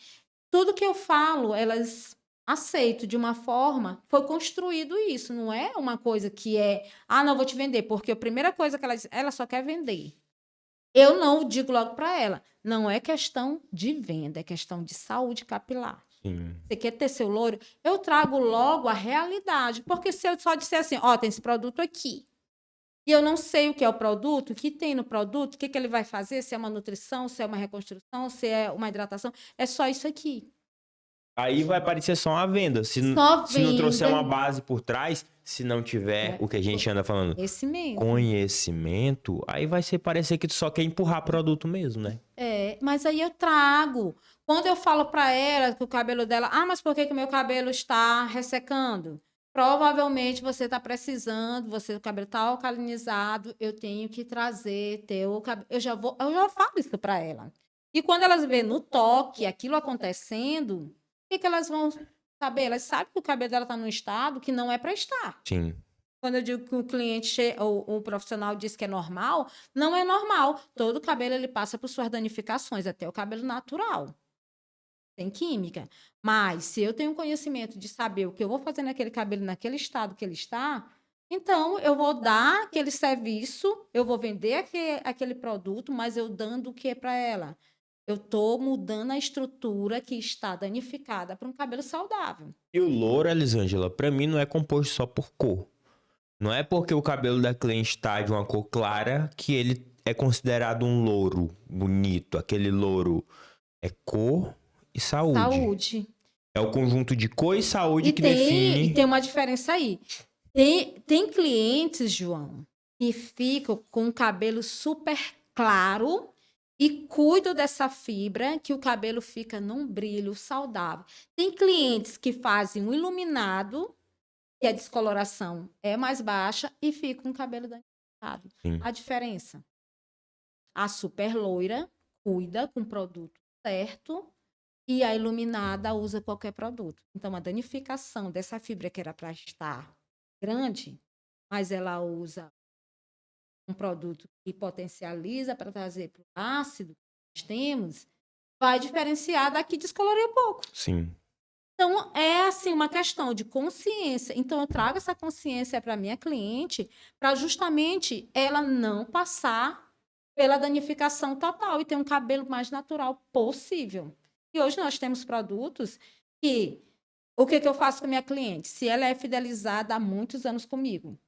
B: Tudo que eu falo, elas aceitam de uma forma, foi construído isso, não é uma coisa que não, vou te vender, porque a primeira coisa que ela só quer vender. Eu não digo logo para ela, não é questão de venda, é questão de saúde capilar.
A: Sim.
B: Você quer ter seu loiro? Eu trago logo a realidade, porque se eu só disser assim, tem esse produto aqui, e eu não sei o que é o produto, o que tem no produto, o que ele vai fazer, se é uma nutrição, se é uma reconstrução, se é uma hidratação, é só isso aqui.
A: Aí vai parecer só uma venda. Se não trouxer uma base por trás, se não tiver o que a gente anda falando, conhecimento, aí vai parecer que tu só quer empurrar produto mesmo, né?
B: Mas aí eu trago. Quando eu falo para ela que o cabelo dela, mas por que o meu cabelo está ressecando? Provavelmente você está precisando, o cabelo está alcalinizado, eu tenho que trazer teu cabelo. Eu já falo isso para ela. E quando elas vêem no toque aquilo acontecendo, o que elas vão saber? Elas sabem que o cabelo dela está num estado que não é para estar.
A: Sim.
B: Quando eu digo que o cliente, o profissional diz que é normal, não é normal. Todo cabelo ele passa por suas danificações, até o cabelo natural. Tem química. Mas se eu tenho conhecimento de saber o que eu vou fazer naquele cabelo, naquele estado que ele está, então eu vou dar aquele serviço, eu vou vender aquele produto, mas eu dando o que para ela? Eu estou mudando a estrutura que está danificada para um cabelo saudável.
A: E o louro, Elisângela, para mim não é composto só por cor. Não é porque o cabelo da cliente está de uma cor clara que ele é considerado um louro bonito. Aquele louro é cor e saúde. É o conjunto de cor e saúde que define.
B: E tem uma diferença aí. Tem clientes, João, que ficam com o cabelo super claro e cuidam dessa fibra, que o cabelo fica num brilho saudável. Tem clientes que fazem um iluminado, que a descoloração é mais baixa, e fica com o cabelo danificado. A diferença? A super loira cuida com o produto certo e a iluminada usa qualquer produto. Então, a danificação dessa fibra que era para estar grande, mas ela usa um produto que potencializa para trazer para o ácido que nós temos, vai diferenciar da que descoloreia pouco.
A: Sim.
B: Então, é assim uma questão de consciência. Então, eu trago essa consciência para a minha cliente para justamente ela não passar pela danificação total e ter um cabelo mais natural possível. E hoje nós temos produtos que... O que eu faço com a minha cliente? Se ela é fidelizada há muitos anos comigo,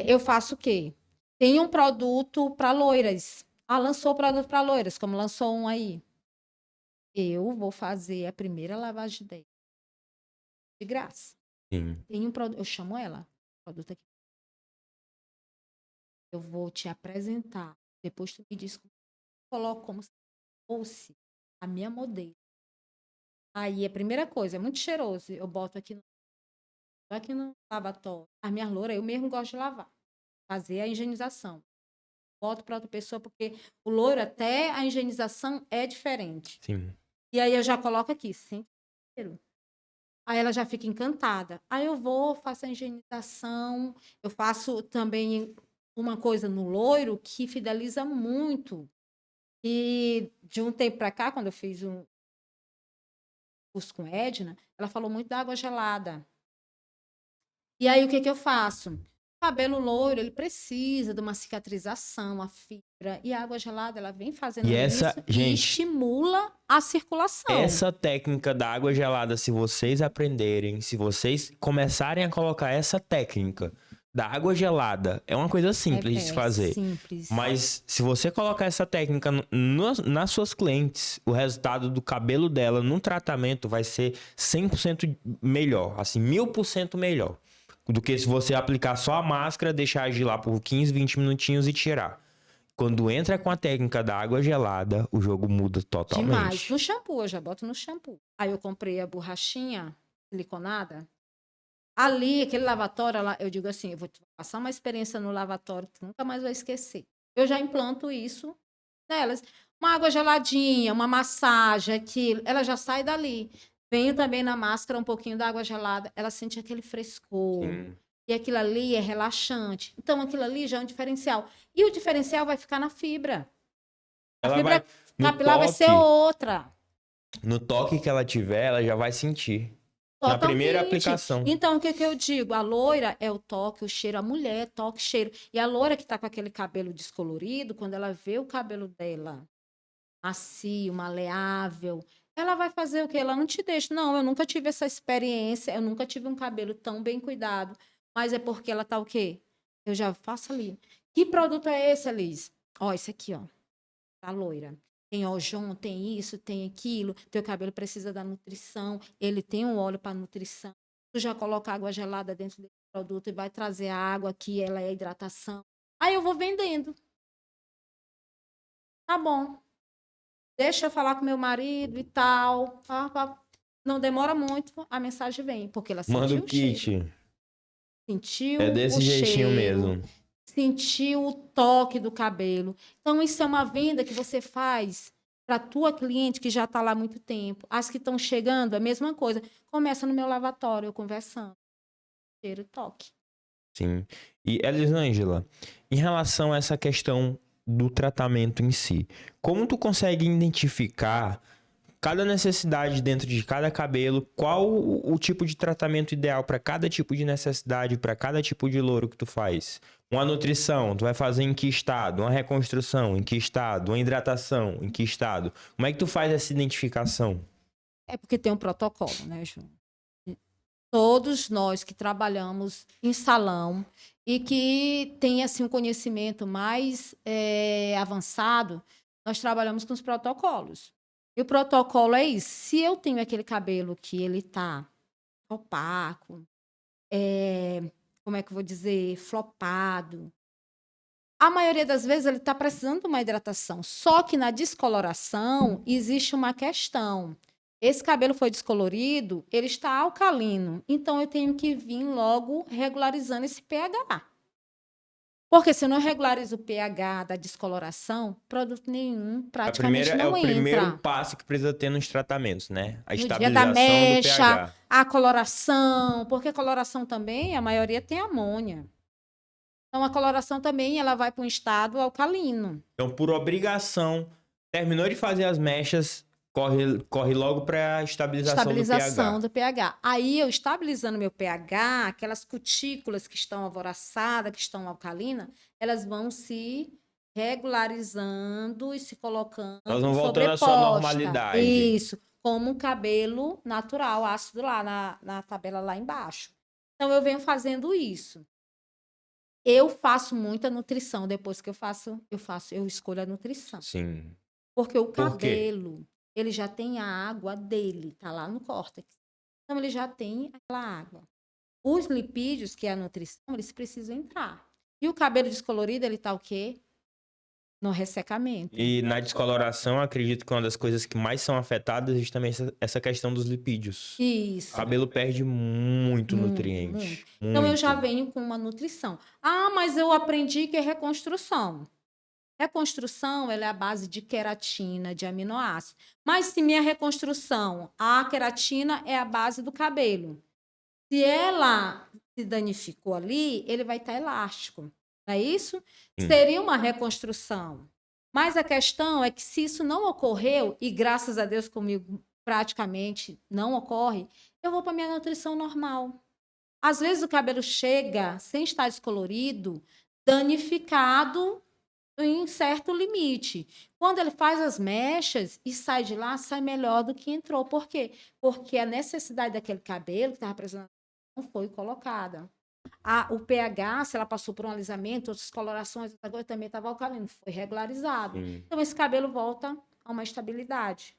B: eu faço o quê? Tem um produto para loiras. Lançou produto para loiras, como lançou um aí. Eu vou fazer a primeira lavagem dele. De graça.
A: Sim.
B: Tem um produto, eu chamo ela. Produto aqui. Eu vou te apresentar. Depois tu me diz como coloco como se fosse a minha modelo. Aí a primeira coisa, é muito cheiroso. Eu boto aqui no lavatório. A minha loura, eu mesmo gosto de lavar. Fazer a higienização. Boto para outra pessoa, porque o louro, até a higienização é diferente.
A: Sim.
B: E aí eu já coloco aqui, sem cheiro. Aí ela já fica encantada. Aí eu faço a higienização. Eu faço também uma coisa no loiro que fideliza muito. E de um tempo para cá, quando eu fiz um curso com Edna, ela falou muito da água gelada. E aí o que eu faço? O cabelo loiro, ele precisa de uma cicatrização, a fibra. E a água gelada, ela vem fazendo isso e estimula a circulação.
A: Essa técnica da água gelada, se vocês aprenderem, se vocês começarem a colocar essa técnica da água gelada, é uma coisa simples de se fazer.
B: Simples.
A: Mas se você colocar essa técnica nas suas clientes, o resultado do cabelo dela no tratamento vai ser 100% melhor, assim, 1000% melhor. Do que se você aplicar só a máscara, deixar agir lá por 15, 20 minutinhos e tirar. Quando entra com a técnica da água gelada, o jogo muda totalmente.
B: Demais. No shampoo, eu já boto no shampoo. Aí eu comprei a borrachinha siliconada. Ali, aquele lavatório, eu digo assim, eu vou te passar uma experiência no lavatório que tu nunca mais vai esquecer. Eu já implanto isso nelas. Uma água geladinha, uma massagem, aquilo, ela já sai dali. Venho também na máscara um pouquinho da água gelada, ela sente aquele frescor.
A: Sim.
B: E aquilo ali é relaxante. Então, aquilo ali já é um diferencial. E o diferencial vai ficar na fibra. A
A: Ela vai
B: fibra
A: no
B: capilar vai ser
A: toque,
B: outra.
A: no toque que ela tiver, ela já vai sentir. Na primeira
B: Totalmente.
A: aplicação.
B: Então, o que que eu digo? A loira é o toque, o cheiro, a mulher é toque, cheiro. E a loira que tá com aquele cabelo descolorido, quando ela vê o cabelo dela macio, maleável, ela vai fazer o quê? Ela não te deixa. Não, eu nunca tive essa experiência, eu nunca tive um cabelo tão bem cuidado. Mas é porque ela tá o quê? Eu já faço ali. Que produto é esse, Liz? Ó, esse aqui, ó. Tá loira. Tem Ojon, tem isso, tem aquilo. Teu cabelo precisa da nutrição. Ele tem um óleo para nutrição. Tu já coloca água gelada dentro desse produto e vai trazer a água que ela é hidratação. Aí eu vou vendendo. Tá bom. Deixa eu falar com meu marido e tal. Não demora muito, a mensagem vem, porque ela
A: Manda o
B: sentiu o cheiro.
A: kit. É
B: Sentiu
A: desse
B: o
A: jeitinho
B: cheiro,
A: mesmo.
B: sentiu o toque do cabelo. Então, isso é uma venda que você faz para a tua cliente que já está lá há muito tempo. As que estão chegando, a mesma coisa. Começa no meu lavatório, eu conversando. Cheiro e toque.
A: Sim. E Elisângela, em relação a essa questão do tratamento em si, como tu consegue identificar cada necessidade dentro de cada cabelo, qual o tipo de tratamento ideal para cada tipo de necessidade, para cada tipo de louro que tu faz? Uma nutrição, tu vai fazer em que estado? Uma reconstrução, em que estado? Uma hidratação, em que estado? Como é que tu faz essa identificação?
B: É porque tem um protocolo, né, Ju? Todos nós que trabalhamos em salão e que tem assim um conhecimento mais avançado, nós trabalhamos com os protocolos. E o protocolo é isso. Se eu tenho aquele cabelo que ele está opaco, como é que eu vou dizer, flopado, a maioria das vezes ele está precisando de uma hidratação. Só que na descoloração existe uma questão. Esse cabelo foi descolorido, ele está alcalino. Então eu tenho que vir logo regularizando esse pH. Porque se eu não regularizo o pH da descoloração, produto nenhum praticamente
A: É
B: não
A: o primeiro
B: entra.
A: passo que precisa ter nos tratamentos, né? A
B: No dia da
A: estabilização do
B: mecha,
A: pH.
B: a coloração, porque a coloração também, a maioria tem amônia. Então a coloração também ela vai para um estado alcalino.
A: Então, por obrigação, terminou de fazer as mechas, corre logo para a estabilização do
B: Estabilização
A: pH.
B: do pH. Aí eu estabilizando meu pH, aquelas cutículas que estão alvoroçadas, que estão alcalinas, elas vão se regularizando e se colocando
A: Elas vão voltando à sua
B: sobreposta.
A: normalidade.
B: Isso, como um cabelo natural, ácido lá na tabela lá embaixo. Então eu venho fazendo isso. Eu faço muita nutrição depois que eu escolho a nutrição.
A: Sim.
B: Porque o
A: Por quê?
B: cabelo, ele já tem a água dele, tá lá no córtex. Então, ele já tem aquela água. Os lipídios, que é a nutrição, eles precisam entrar. E o cabelo descolorido, ele tá o quê? No ressecamento.
A: E na descoloração, acredito que uma das coisas que mais são afetadas é justamente essa questão dos lipídios. O
B: Isso.
A: cabelo perde muito
B: Muito, muito.
A: nutriente.
B: Então, eu já
A: Muito.
B: venho com uma nutrição. Ah, mas eu aprendi que é reconstrução. Reconstrução, ela é a base de queratina, de aminoácidos. Mas se minha reconstrução, a queratina é a base do cabelo. Se ela se danificou ali, ele vai estar elástico. Não é isso?
A: Sim.
B: Seria uma reconstrução. Mas a questão é que se isso não ocorreu, e graças a Deus comigo praticamente não ocorre, eu vou para minha nutrição normal. Às vezes o cabelo chega sem estar descolorido, danificado em certo limite. Quando ele faz as mechas e sai de lá, sai melhor do que entrou. Por quê? Porque a necessidade daquele cabelo que estava precisando não foi colocada. O pH, se ela passou por um alisamento, outras colorações, outra coisa, também estava alcalino, foi regularizado.
A: Sim.
B: Então, esse cabelo volta a uma estabilidade.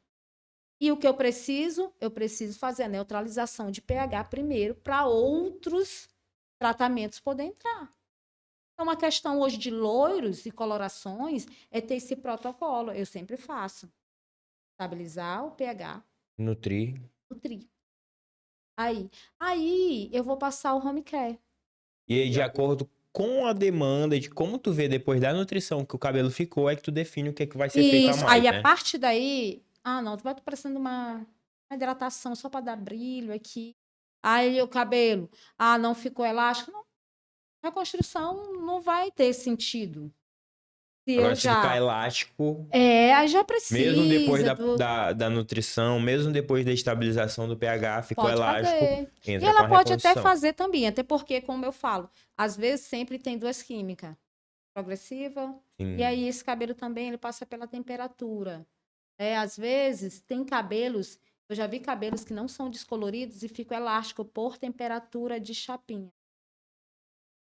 B: E o que eu preciso? Eu preciso fazer a neutralização de pH primeiro para outros tratamentos poderem entrar. Então, uma questão hoje de loiros e colorações é ter esse protocolo. Eu sempre faço. Estabilizar o pH,
A: Nutrir.
B: nutrir. Aí eu vou passar o home care.
A: E aí, de acordo com a demanda, de como tu vê depois da nutrição que o cabelo ficou, é que tu define o que é que vai ser feito a
B: Isso.
A: mais,
B: Aí a
A: né?
B: partir daí, não, tu vai parecendo uma hidratação só para dar brilho aqui. Aí o cabelo, não ficou elástico. Não, reconstrução não vai ter sentido. Se eu
A: Agora, se ficar
B: já.
A: elástico,
B: Aí já
A: mesmo depois
B: precisa.
A: da nutrição, mesmo depois da estabilização do pH, ficou
B: Pode
A: elástico,
B: fazer. E
A: entra com
B: ela
A: a
B: pode até
A: reposição.
B: fazer também, até porque, como eu falo, às vezes sempre tem duas químicas, progressiva, e
A: Sim.
B: aí esse cabelo também ele passa pela temperatura. Às vezes tem cabelos, eu já vi cabelos que não são descoloridos e ficam elásticos por temperatura de chapinha.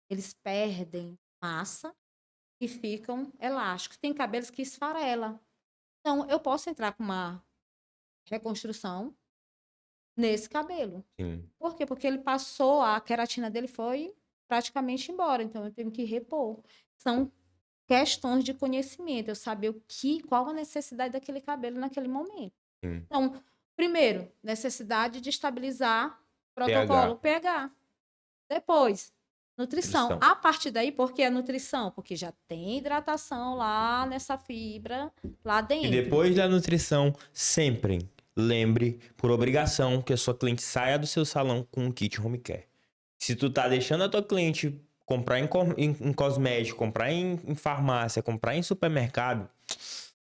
B: Eles perdem massa e ficam elásticos. Tem cabelos que esfarela. Então, eu posso entrar com uma reconstrução nesse cabelo.
A: Sim.
B: Por quê? Porque ele passou, a queratina dele foi praticamente embora, então eu tenho que repor. São questões de conhecimento, eu saber qual a necessidade daquele cabelo naquele momento.
A: Sim.
B: Então, primeiro, necessidade de estabilizar protocolo
A: pH.
B: pH. Depois, nutrição.
A: Nutrição.
B: A partir daí, por que a nutrição? Porque já tem hidratação lá nessa fibra, lá
A: E
B: dentro.
A: depois da nutrição, sempre lembre, por obrigação, que a sua cliente saia do seu salão com um kit home care. Se tu tá deixando a tua cliente comprar em cosmético, comprar em farmácia, comprar em supermercado,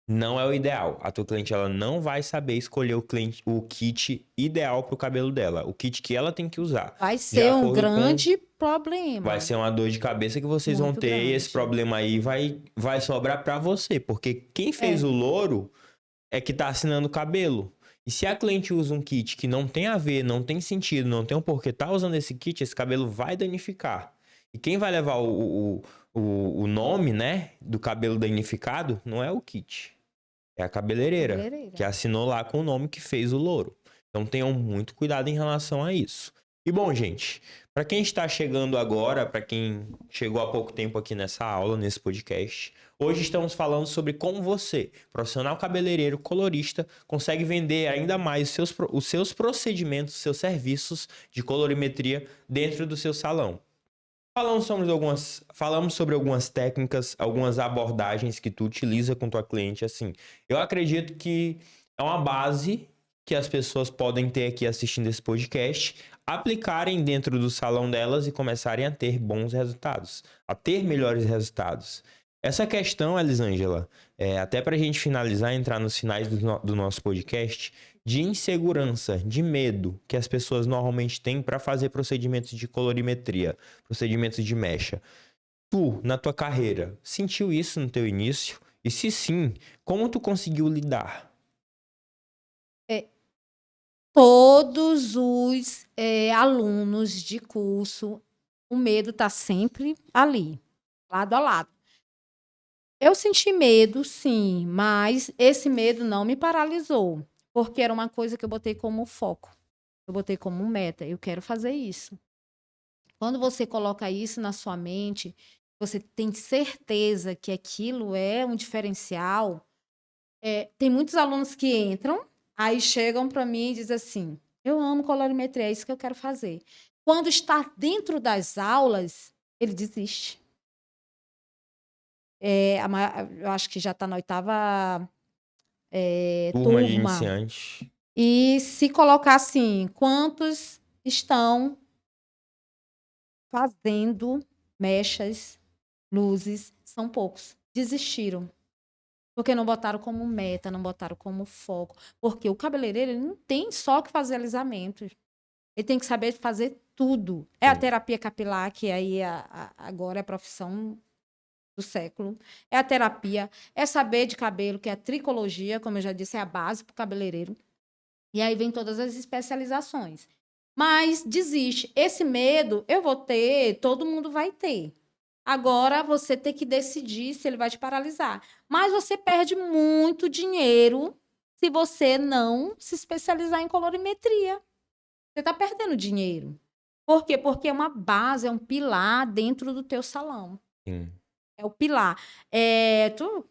A: não é o ideal. A tua cliente ela não vai saber escolher o kit ideal pro cabelo dela, o kit que ela tem que usar.
B: Vai
A: De
B: ser um
A: acordo com
B: grande
A: Vai
B: problema.
A: ser uma dor de cabeça que vocês vão
B: Muito
A: ter e esse
B: grande.
A: problema aí vai sobrar pra você, porque quem fez
B: É.
A: o louro é que tá assinando o cabelo. E se a cliente usa um kit que não tem a ver, não tem sentido, não tem um porquê tá usando esse kit, esse cabelo vai danificar. E quem vai levar o nome, né, do cabelo danificado não é o kit, é a cabeleireira,
B: Cabeleireira.
A: que assinou lá com o nome que fez o louro. Então tenham muito cuidado em relação a isso. E bom, gente, para quem está chegando agora, para quem chegou há pouco tempo aqui nessa aula, nesse podcast, hoje estamos falando sobre como você, profissional cabeleireiro, colorista, consegue vender ainda mais os seus procedimentos, os seus serviços de colorimetria dentro do seu salão. Falamos sobre algumas técnicas, algumas abordagens que tu utiliza com tua cliente, assim. Eu acredito que é uma base que as pessoas podem ter aqui assistindo esse podcast, aplicarem dentro do salão delas e começarem a ter bons resultados, a ter melhores resultados. Essa questão, Elisângela, até para a gente finalizar, entrar nos finais do nosso podcast, de insegurança, de medo que as pessoas normalmente têm para fazer procedimentos de colorimetria, procedimentos de mecha. Tu, na tua carreira, sentiu isso no teu início? E se sim, como tu conseguiu lidar?
B: Todos os alunos de curso, o medo está sempre ali, lado a lado. Eu senti medo, sim, mas esse medo não me paralisou, porque era uma coisa que eu botei como foco. Eu botei como meta, eu quero fazer isso. Quando você coloca isso na sua mente, você tem certeza que aquilo é um diferencial. Tem muitos alunos que entram, aí chegam para mim e dizem assim: eu amo colorimetria, é isso que eu quero fazer. Quando está dentro das aulas, ele desiste. Eu acho que já está na oitava
A: Turma de
B: turma.
A: iniciante.
B: E se colocar assim, quantos estão fazendo mechas, luzes? São poucos. Desistiram. Porque não botaram como meta, não botaram como foco. Porque o cabeleireiro ele não tem só que fazer alisamento. Ele tem que saber fazer tudo. É a
A: Sim.
B: terapia capilar, que aí agora é a profissão do século. É a terapia. É saber de cabelo, que é a tricologia, como eu já disse, é a base para o cabeleireiro. E aí vem todas as especializações. Mas desiste. Esse medo eu vou ter, todo mundo vai ter. Agora você tem que decidir se ele vai te paralisar. Mas você perde muito dinheiro se você não se especializar em colorimetria. Você está perdendo dinheiro. Por quê? Porque é uma base, é um pilar dentro do teu salão.
A: Sim.
B: É o pilar.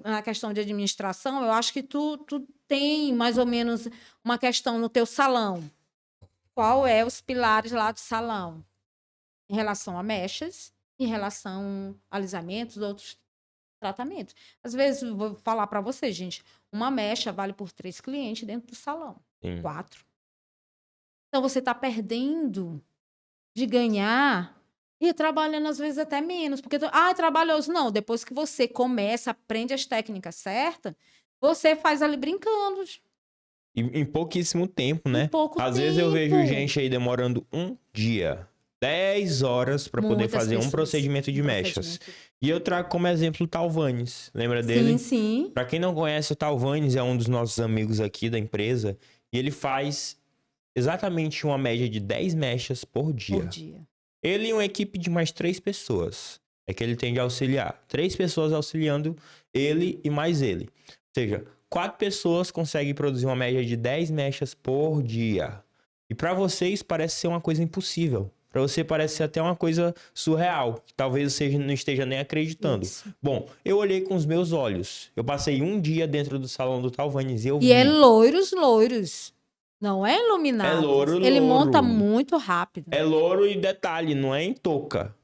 B: Na questão de administração, eu acho que tu tem mais ou menos uma questão no teu salão. qual é os pilares lá do salão? Em relação a mechas, em relação a alisamentos, outros tratamentos. Às vezes, eu vou falar para você, gente, uma mecha vale por 3 clientes dentro do salão.
A: Sim.
B: 4. Então, você está perdendo de ganhar e trabalhando, às vezes, até menos. Porque, é trabalhoso. Não, depois que você começa, aprende as técnicas certas, você faz ali brincando.
A: Em pouquíssimo tempo, né?
B: Em pouco
A: Às
B: tempo.
A: vezes eu vejo gente aí demorando um dia, 10 horas para poder
B: Muitas
A: fazer um
B: pessoas.
A: procedimento de mechas. E eu trago como exemplo o Talvanes. Lembra dele?
B: Sim, sim.
A: Para quem não conhece, o Talvanes é um dos nossos amigos aqui da empresa. E ele faz exatamente uma média de 10 mechas por dia.
B: Por dia.
A: Ele e uma equipe de mais 3 pessoas. É que ele tem de auxiliar. 3 pessoas auxiliando ele e mais ele. Ou seja, 4 pessoas conseguem produzir uma média de 10 mechas por dia. E para vocês parece ser uma coisa impossível. Para você parece ser até uma coisa surreal. Que talvez você não esteja nem acreditando.
B: Isso.
A: Bom, eu olhei com os meus olhos. Eu passei um dia dentro do salão do Talvanes e eu vi.
B: E é loiros. Não é iluminado.
A: É louro,
B: Ele
A: louro.
B: monta muito rápido.
A: É louro e detalhe, não é em touca.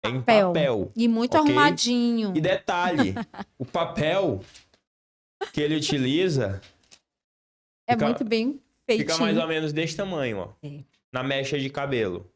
A: É em papel.
B: E muito
A: ok?
B: arrumadinho.
A: E detalhe, o papel que ele utiliza
B: É
A: fica-
B: muito bem feitinho.
A: fica mais ou menos desse tamanho, ó.
B: É.
A: Na mecha de cabelo.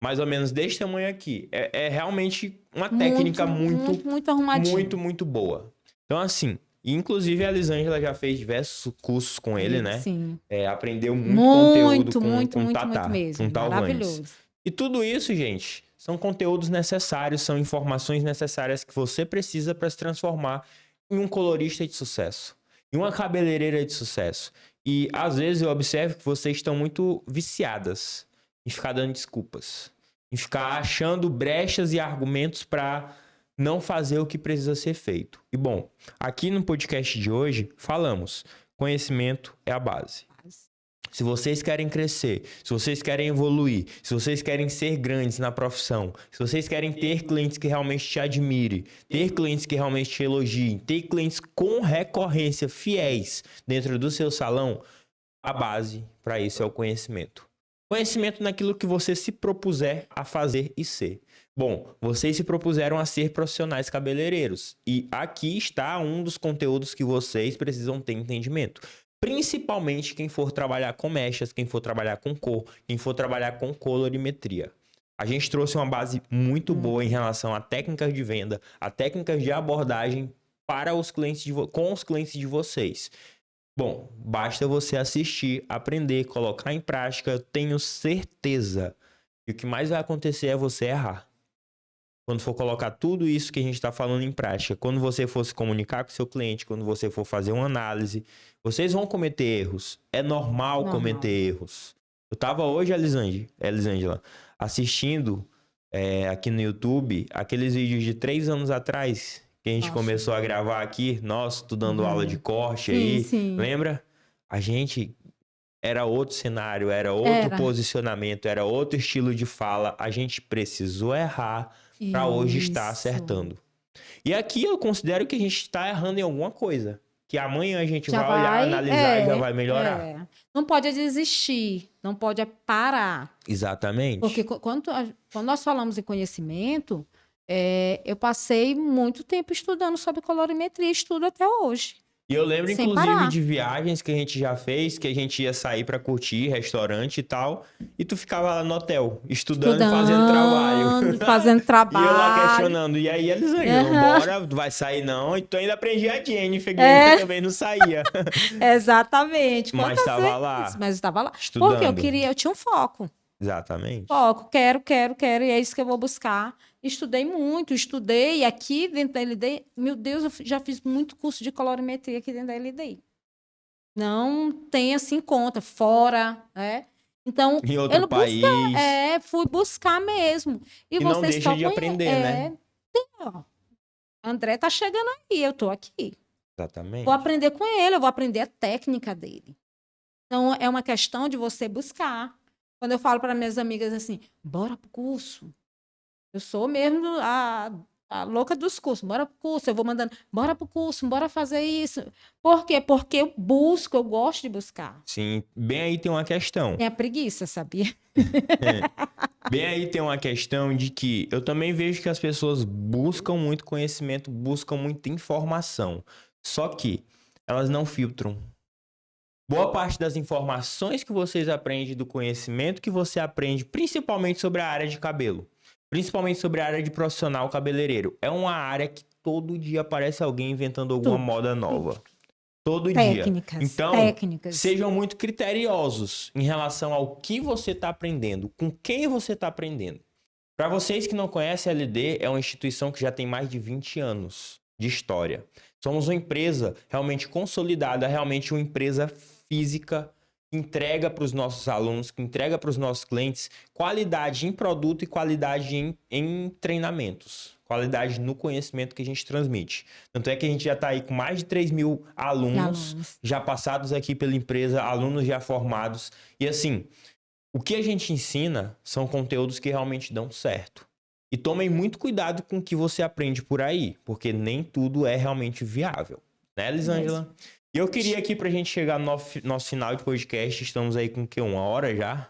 A: Mais ou menos desse tamanho aqui. É realmente uma técnica
B: muito arrumadinho.
A: muito boa. Então, assim, inclusive a Elisângela já fez diversos cursos com ele, né?
B: Sim.
A: Aprendeu muito conteúdo com
B: muito
A: Tatá,
B: mesmo.
A: com Talvanes.
B: Maravilhoso.
A: E tudo isso, gente, são conteúdos necessários, são informações necessárias que você precisa para se transformar em um colorista de sucesso, em uma cabeleireira de sucesso. E às vezes eu observo que vocês estão muito viciadas em ficar dando desculpas, em ficar achando brechas e argumentos para não fazer o que precisa ser feito. E bom, aqui no podcast de hoje falamos, conhecimento é a base. Se vocês querem crescer, se vocês querem evoluir, se vocês querem ser grandes na profissão, se vocês querem ter clientes que realmente te admirem, ter clientes que realmente te elogiem, ter clientes com recorrência fiéis dentro do seu salão, a base para isso é o conhecimento. Conhecimento naquilo que você se propuser a fazer e ser. Bom, vocês se propuseram a ser profissionais cabeleireiros e aqui está um dos conteúdos que vocês precisam ter entendimento. Principalmente quem for trabalhar com mechas, quem for trabalhar com cor, quem for trabalhar com colorimetria. A gente trouxe uma base muito boa em relação a técnicas de venda, a técnicas de abordagem para os clientes com os clientes de vocês. Bom, basta você assistir, aprender, colocar em prática. Eu tenho certeza que o que mais vai acontecer é você errar. Quando for colocar tudo isso que a gente está falando em prática, quando você for se comunicar com o seu cliente, quando você for fazer uma análise, vocês vão cometer erros. É normal cometer erros. Eu estava hoje, Elisângela, assistindo aqui no YouTube aqueles vídeos de 3 anos atrás que a gente começou a gravar aqui. Nós, tu dando aula de corte aí.
B: Sim.
A: Lembra? A gente... Era outro cenário, era outro posicionamento, era outro estilo de fala. A gente precisou errar para hoje estar acertando. E aqui eu considero que a gente está errando em alguma coisa. Que amanhã a gente vai olhar, analisar e já vai melhorar.
B: Não pode desistir, não pode parar.
A: Exatamente.
B: Porque quando nós falamos em conhecimento, eu passei muito tempo estudando sobre colorimetria, estudo até hoje.
A: E eu lembro, inclusive, de viagens que a gente já fez, que a gente ia sair pra curtir, restaurante e tal, e tu ficava lá no hotel, estudando e fazendo trabalho.
B: Fazendo trabalho.
A: E eu lá questionando, e aí, Elisângela, bora, tu vai sair não? E tu ainda aprendia a Jennifer, que também não saía.
B: Exatamente.
A: Mas estava lá.
B: Mas estava lá.
A: Estudando.
B: Porque eu tinha um foco.
A: Exatamente.
B: Foco, quero, e é isso que eu vou buscar. Estudei aqui dentro da LD. Meu Deus, eu já fiz muito curso de colorimetria aqui dentro da LD. Não tem assim conta, fora, né? Então,
A: em outro país.
B: Fui buscar mesmo.
A: E não deixa de aprender, né?
B: André tá chegando aí, eu tô aqui.
A: Exatamente.
B: Vou aprender com ele, eu vou aprender a técnica dele. Então, é uma questão de você buscar. Quando eu falo para minhas amigas assim, bora pro curso. Eu sou mesmo a louca dos cursos. Bora pro curso, eu vou mandando, bora pro curso, bora fazer isso. Por quê? Porque eu busco, eu gosto de buscar.
A: Sim, bem aí tem uma questão.
B: Tem a preguiça, sabia?
A: Bem aí tem uma questão de que eu também vejo que as pessoas buscam muito conhecimento, buscam muita informação. Só que elas não filtram. Boa parte das informações que vocês aprendem, do conhecimento que você aprende, principalmente sobre a área de cabelo, principalmente sobre a área de profissional cabeleireiro, é uma área que todo dia aparece alguém inventando alguma
B: Tudo.
A: moda nova. Todo dia.
B: Técnicas,
A: Então,
B: técnicas.
A: sejam muito criteriosos em relação ao que você está aprendendo, com quem você está aprendendo. Para vocês que não conhecem, a LD é uma instituição que já tem mais de 20 anos de história. Somos uma empresa realmente consolidada, realmente uma empresa física que entrega para os nossos alunos, que entrega para os nossos clientes qualidade em produto e qualidade em treinamentos. Qualidade no conhecimento que a gente transmite. Tanto é que a gente já está aí com mais de 3 mil alunos já passados aqui pela empresa, alunos já formados. E assim, o que a gente ensina são conteúdos que realmente dão certo. E tomem muito cuidado com o que você aprende por aí, porque nem tudo é realmente viável. Né, Elisângela? E eu queria aqui pra gente chegar no nosso final de podcast, estamos aí com o quê? 1 hora já?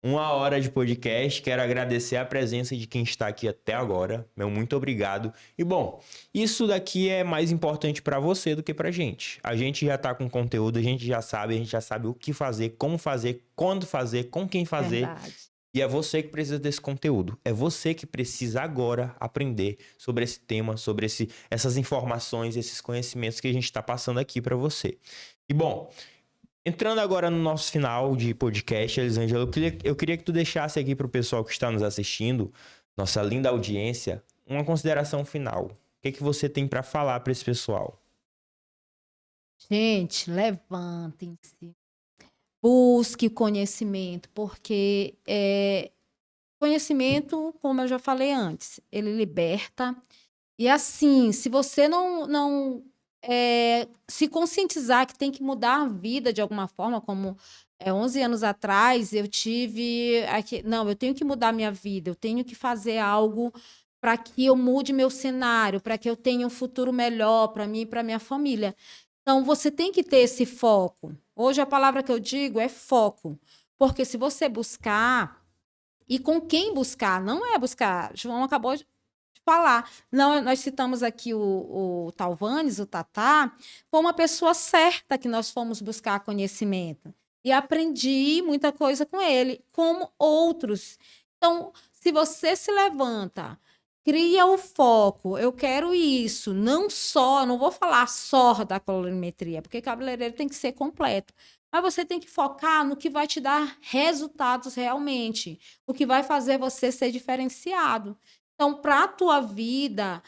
A: 1 hora de podcast, quero agradecer a presença de quem está aqui até agora, meu muito obrigado. E bom, isso daqui é mais importante para você do que pra gente. A gente já tá com conteúdo, a gente já sabe o que fazer, como fazer, quando fazer, com quem fazer.
B: Verdade.
A: E é você que precisa desse conteúdo. É você que precisa agora aprender sobre esse tema, sobre essas informações, esses conhecimentos que a gente está passando aqui para você. E bom, entrando agora no nosso final de podcast, Elisângela, eu queria que tu deixasse aqui para o pessoal que está nos assistindo, nossa linda audiência, uma consideração final. O que você tem para falar para esse pessoal?
B: Gente, levantem-se. Busque conhecimento, porque conhecimento, como eu já falei antes, ele liberta. E assim, se você não se conscientizar que tem que mudar a vida de alguma forma, como 11 anos atrás eu tive aqui, não, eu tenho que mudar minha vida, eu tenho que fazer algo para que eu mude meu cenário, para que eu tenha um futuro melhor para mim e para minha família. Então, você tem que ter esse foco. Hoje, a palavra que eu digo é foco. Porque se você buscar, e com quem buscar, não é buscar. João acabou de falar. Não, nós citamos aqui o Talvanes, o Tatá, foi uma pessoa certa que nós fomos buscar conhecimento. E aprendi muita coisa com ele, como outros. Então, se você se levanta, cria o foco, eu quero isso, não vou falar só da colorimetria, porque cabeleireiro tem que ser completo. Mas você tem que focar no que vai te dar resultados realmente, o que vai fazer você ser diferenciado. Então, para a tua vida,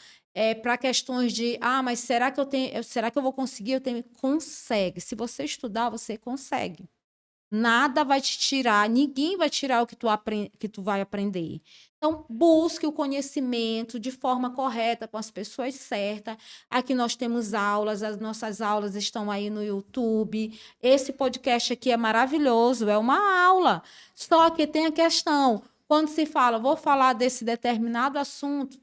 B: para questões de, mas será que eu vou conseguir? Consegue. Se você estudar, você consegue. Nada vai te tirar, ninguém vai tirar o que tu vai aprender. Então, busque o conhecimento de forma correta, com as pessoas certas. Aqui nós temos aulas, as nossas aulas estão aí no YouTube. Esse podcast aqui é maravilhoso, é uma aula. Só que tem a questão, quando se fala, vou falar desse determinado assunto,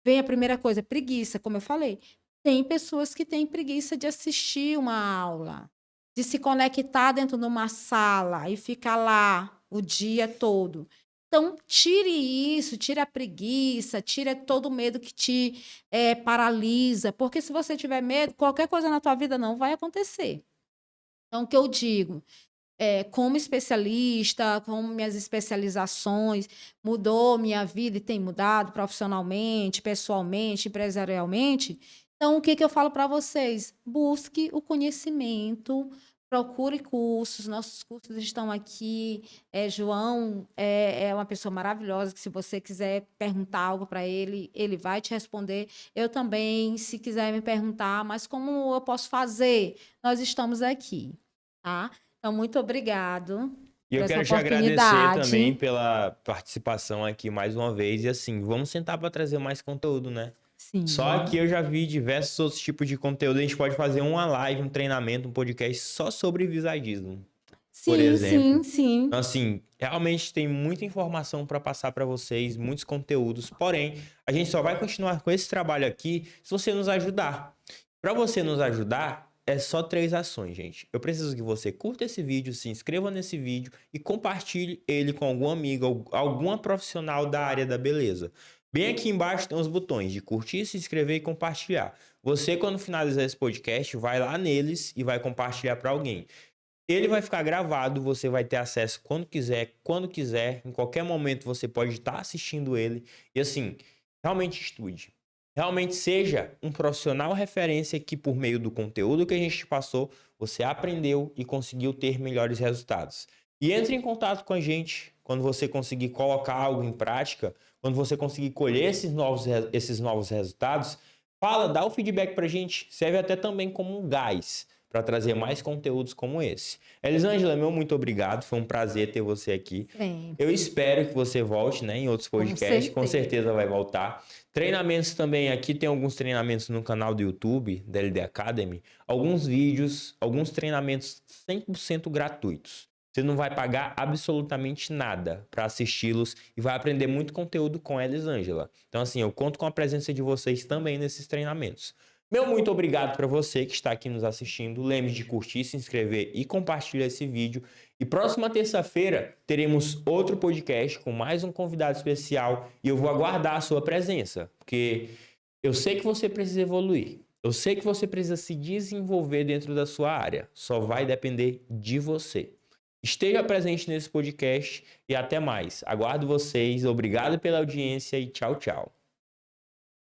B: vem a primeira coisa, preguiça, como eu falei. Tem pessoas que têm preguiça de assistir uma aula, de se conectar dentro de uma sala e ficar lá o dia todo. Então, tire isso, tire a preguiça, tire todo o medo que te paralisa, porque se você tiver medo, qualquer coisa na tua vida não vai acontecer. Então, o que eu digo, como especialista, com minhas especializações, mudou minha vida e tem mudado profissionalmente, pessoalmente, empresarialmente. Então, o que eu falo para vocês? Busque o conhecimento, procure cursos, nossos cursos estão aqui. João é uma pessoa maravilhosa, que se você quiser perguntar algo para ele, ele vai te responder. Eu também, se quiser me perguntar, mas como eu posso fazer? Nós estamos aqui, tá? Então, muito obrigado
A: E
B: por
A: eu
B: essa
A: quero te agradecer também
B: oportunidade.
A: pela participação aqui mais uma vez. E assim, vamos sentar para trazer mais conteúdo, né?
B: Sim,
A: Só que eu já vi diversos outros tipos de conteúdo. A gente pode fazer uma live, um treinamento, um podcast só sobre visagismo. por
B: Sim,
A: exemplo.
B: sim, sim.
A: Então, assim, realmente tem muita informação para passar para vocês, muitos conteúdos. Porém, a gente só vai continuar com esse trabalho aqui se você nos ajudar. Para você nos ajudar, é só 3 ações, gente. Eu preciso que você curta esse vídeo, se inscreva nesse vídeo e compartilhe ele com algum amigo, ou alguma profissional da área da beleza. Bem aqui embaixo tem os botões de curtir, se inscrever e compartilhar. Você, quando finalizar esse podcast, vai lá neles e vai compartilhar para alguém. Ele vai ficar gravado, você vai ter acesso quando quiser, em qualquer momento você pode estar assistindo ele. E assim, realmente estude. Realmente seja um profissional referência que, por meio do conteúdo que a gente te passou, você aprendeu e conseguiu ter melhores resultados. E entre em contato com a gente quando você conseguir colocar algo em prática, quando você conseguir colher esses novos resultados. Fala, dá o feedback pra gente. Serve até também como um gás para trazer mais conteúdos como esse. Elisângela, meu muito obrigado. Foi um prazer ter você aqui.
B: Sim,
A: Eu espero que você volte, né, em outros podcasts. Com certeza vai voltar. Treinamentos também aqui, tem alguns treinamentos no canal do YouTube, da LD Academy. Alguns vídeos, alguns treinamentos 100% gratuitos. Você não vai pagar absolutamente nada para assisti-los e vai aprender muito conteúdo com a Elisângela. Então, assim, eu conto com a presença de vocês também nesses treinamentos. Meu muito obrigado para você que está aqui nos assistindo. Lembre de curtir, se inscrever e compartilhar esse vídeo. E próxima terça-feira teremos outro podcast com mais um convidado especial e eu vou aguardar a sua presença, porque eu sei que você precisa evoluir. Eu sei que você precisa se desenvolver dentro da sua área. Só vai depender de você. Esteja presente nesse podcast e até mais. Aguardo vocês. Obrigado pela audiência e tchau, tchau.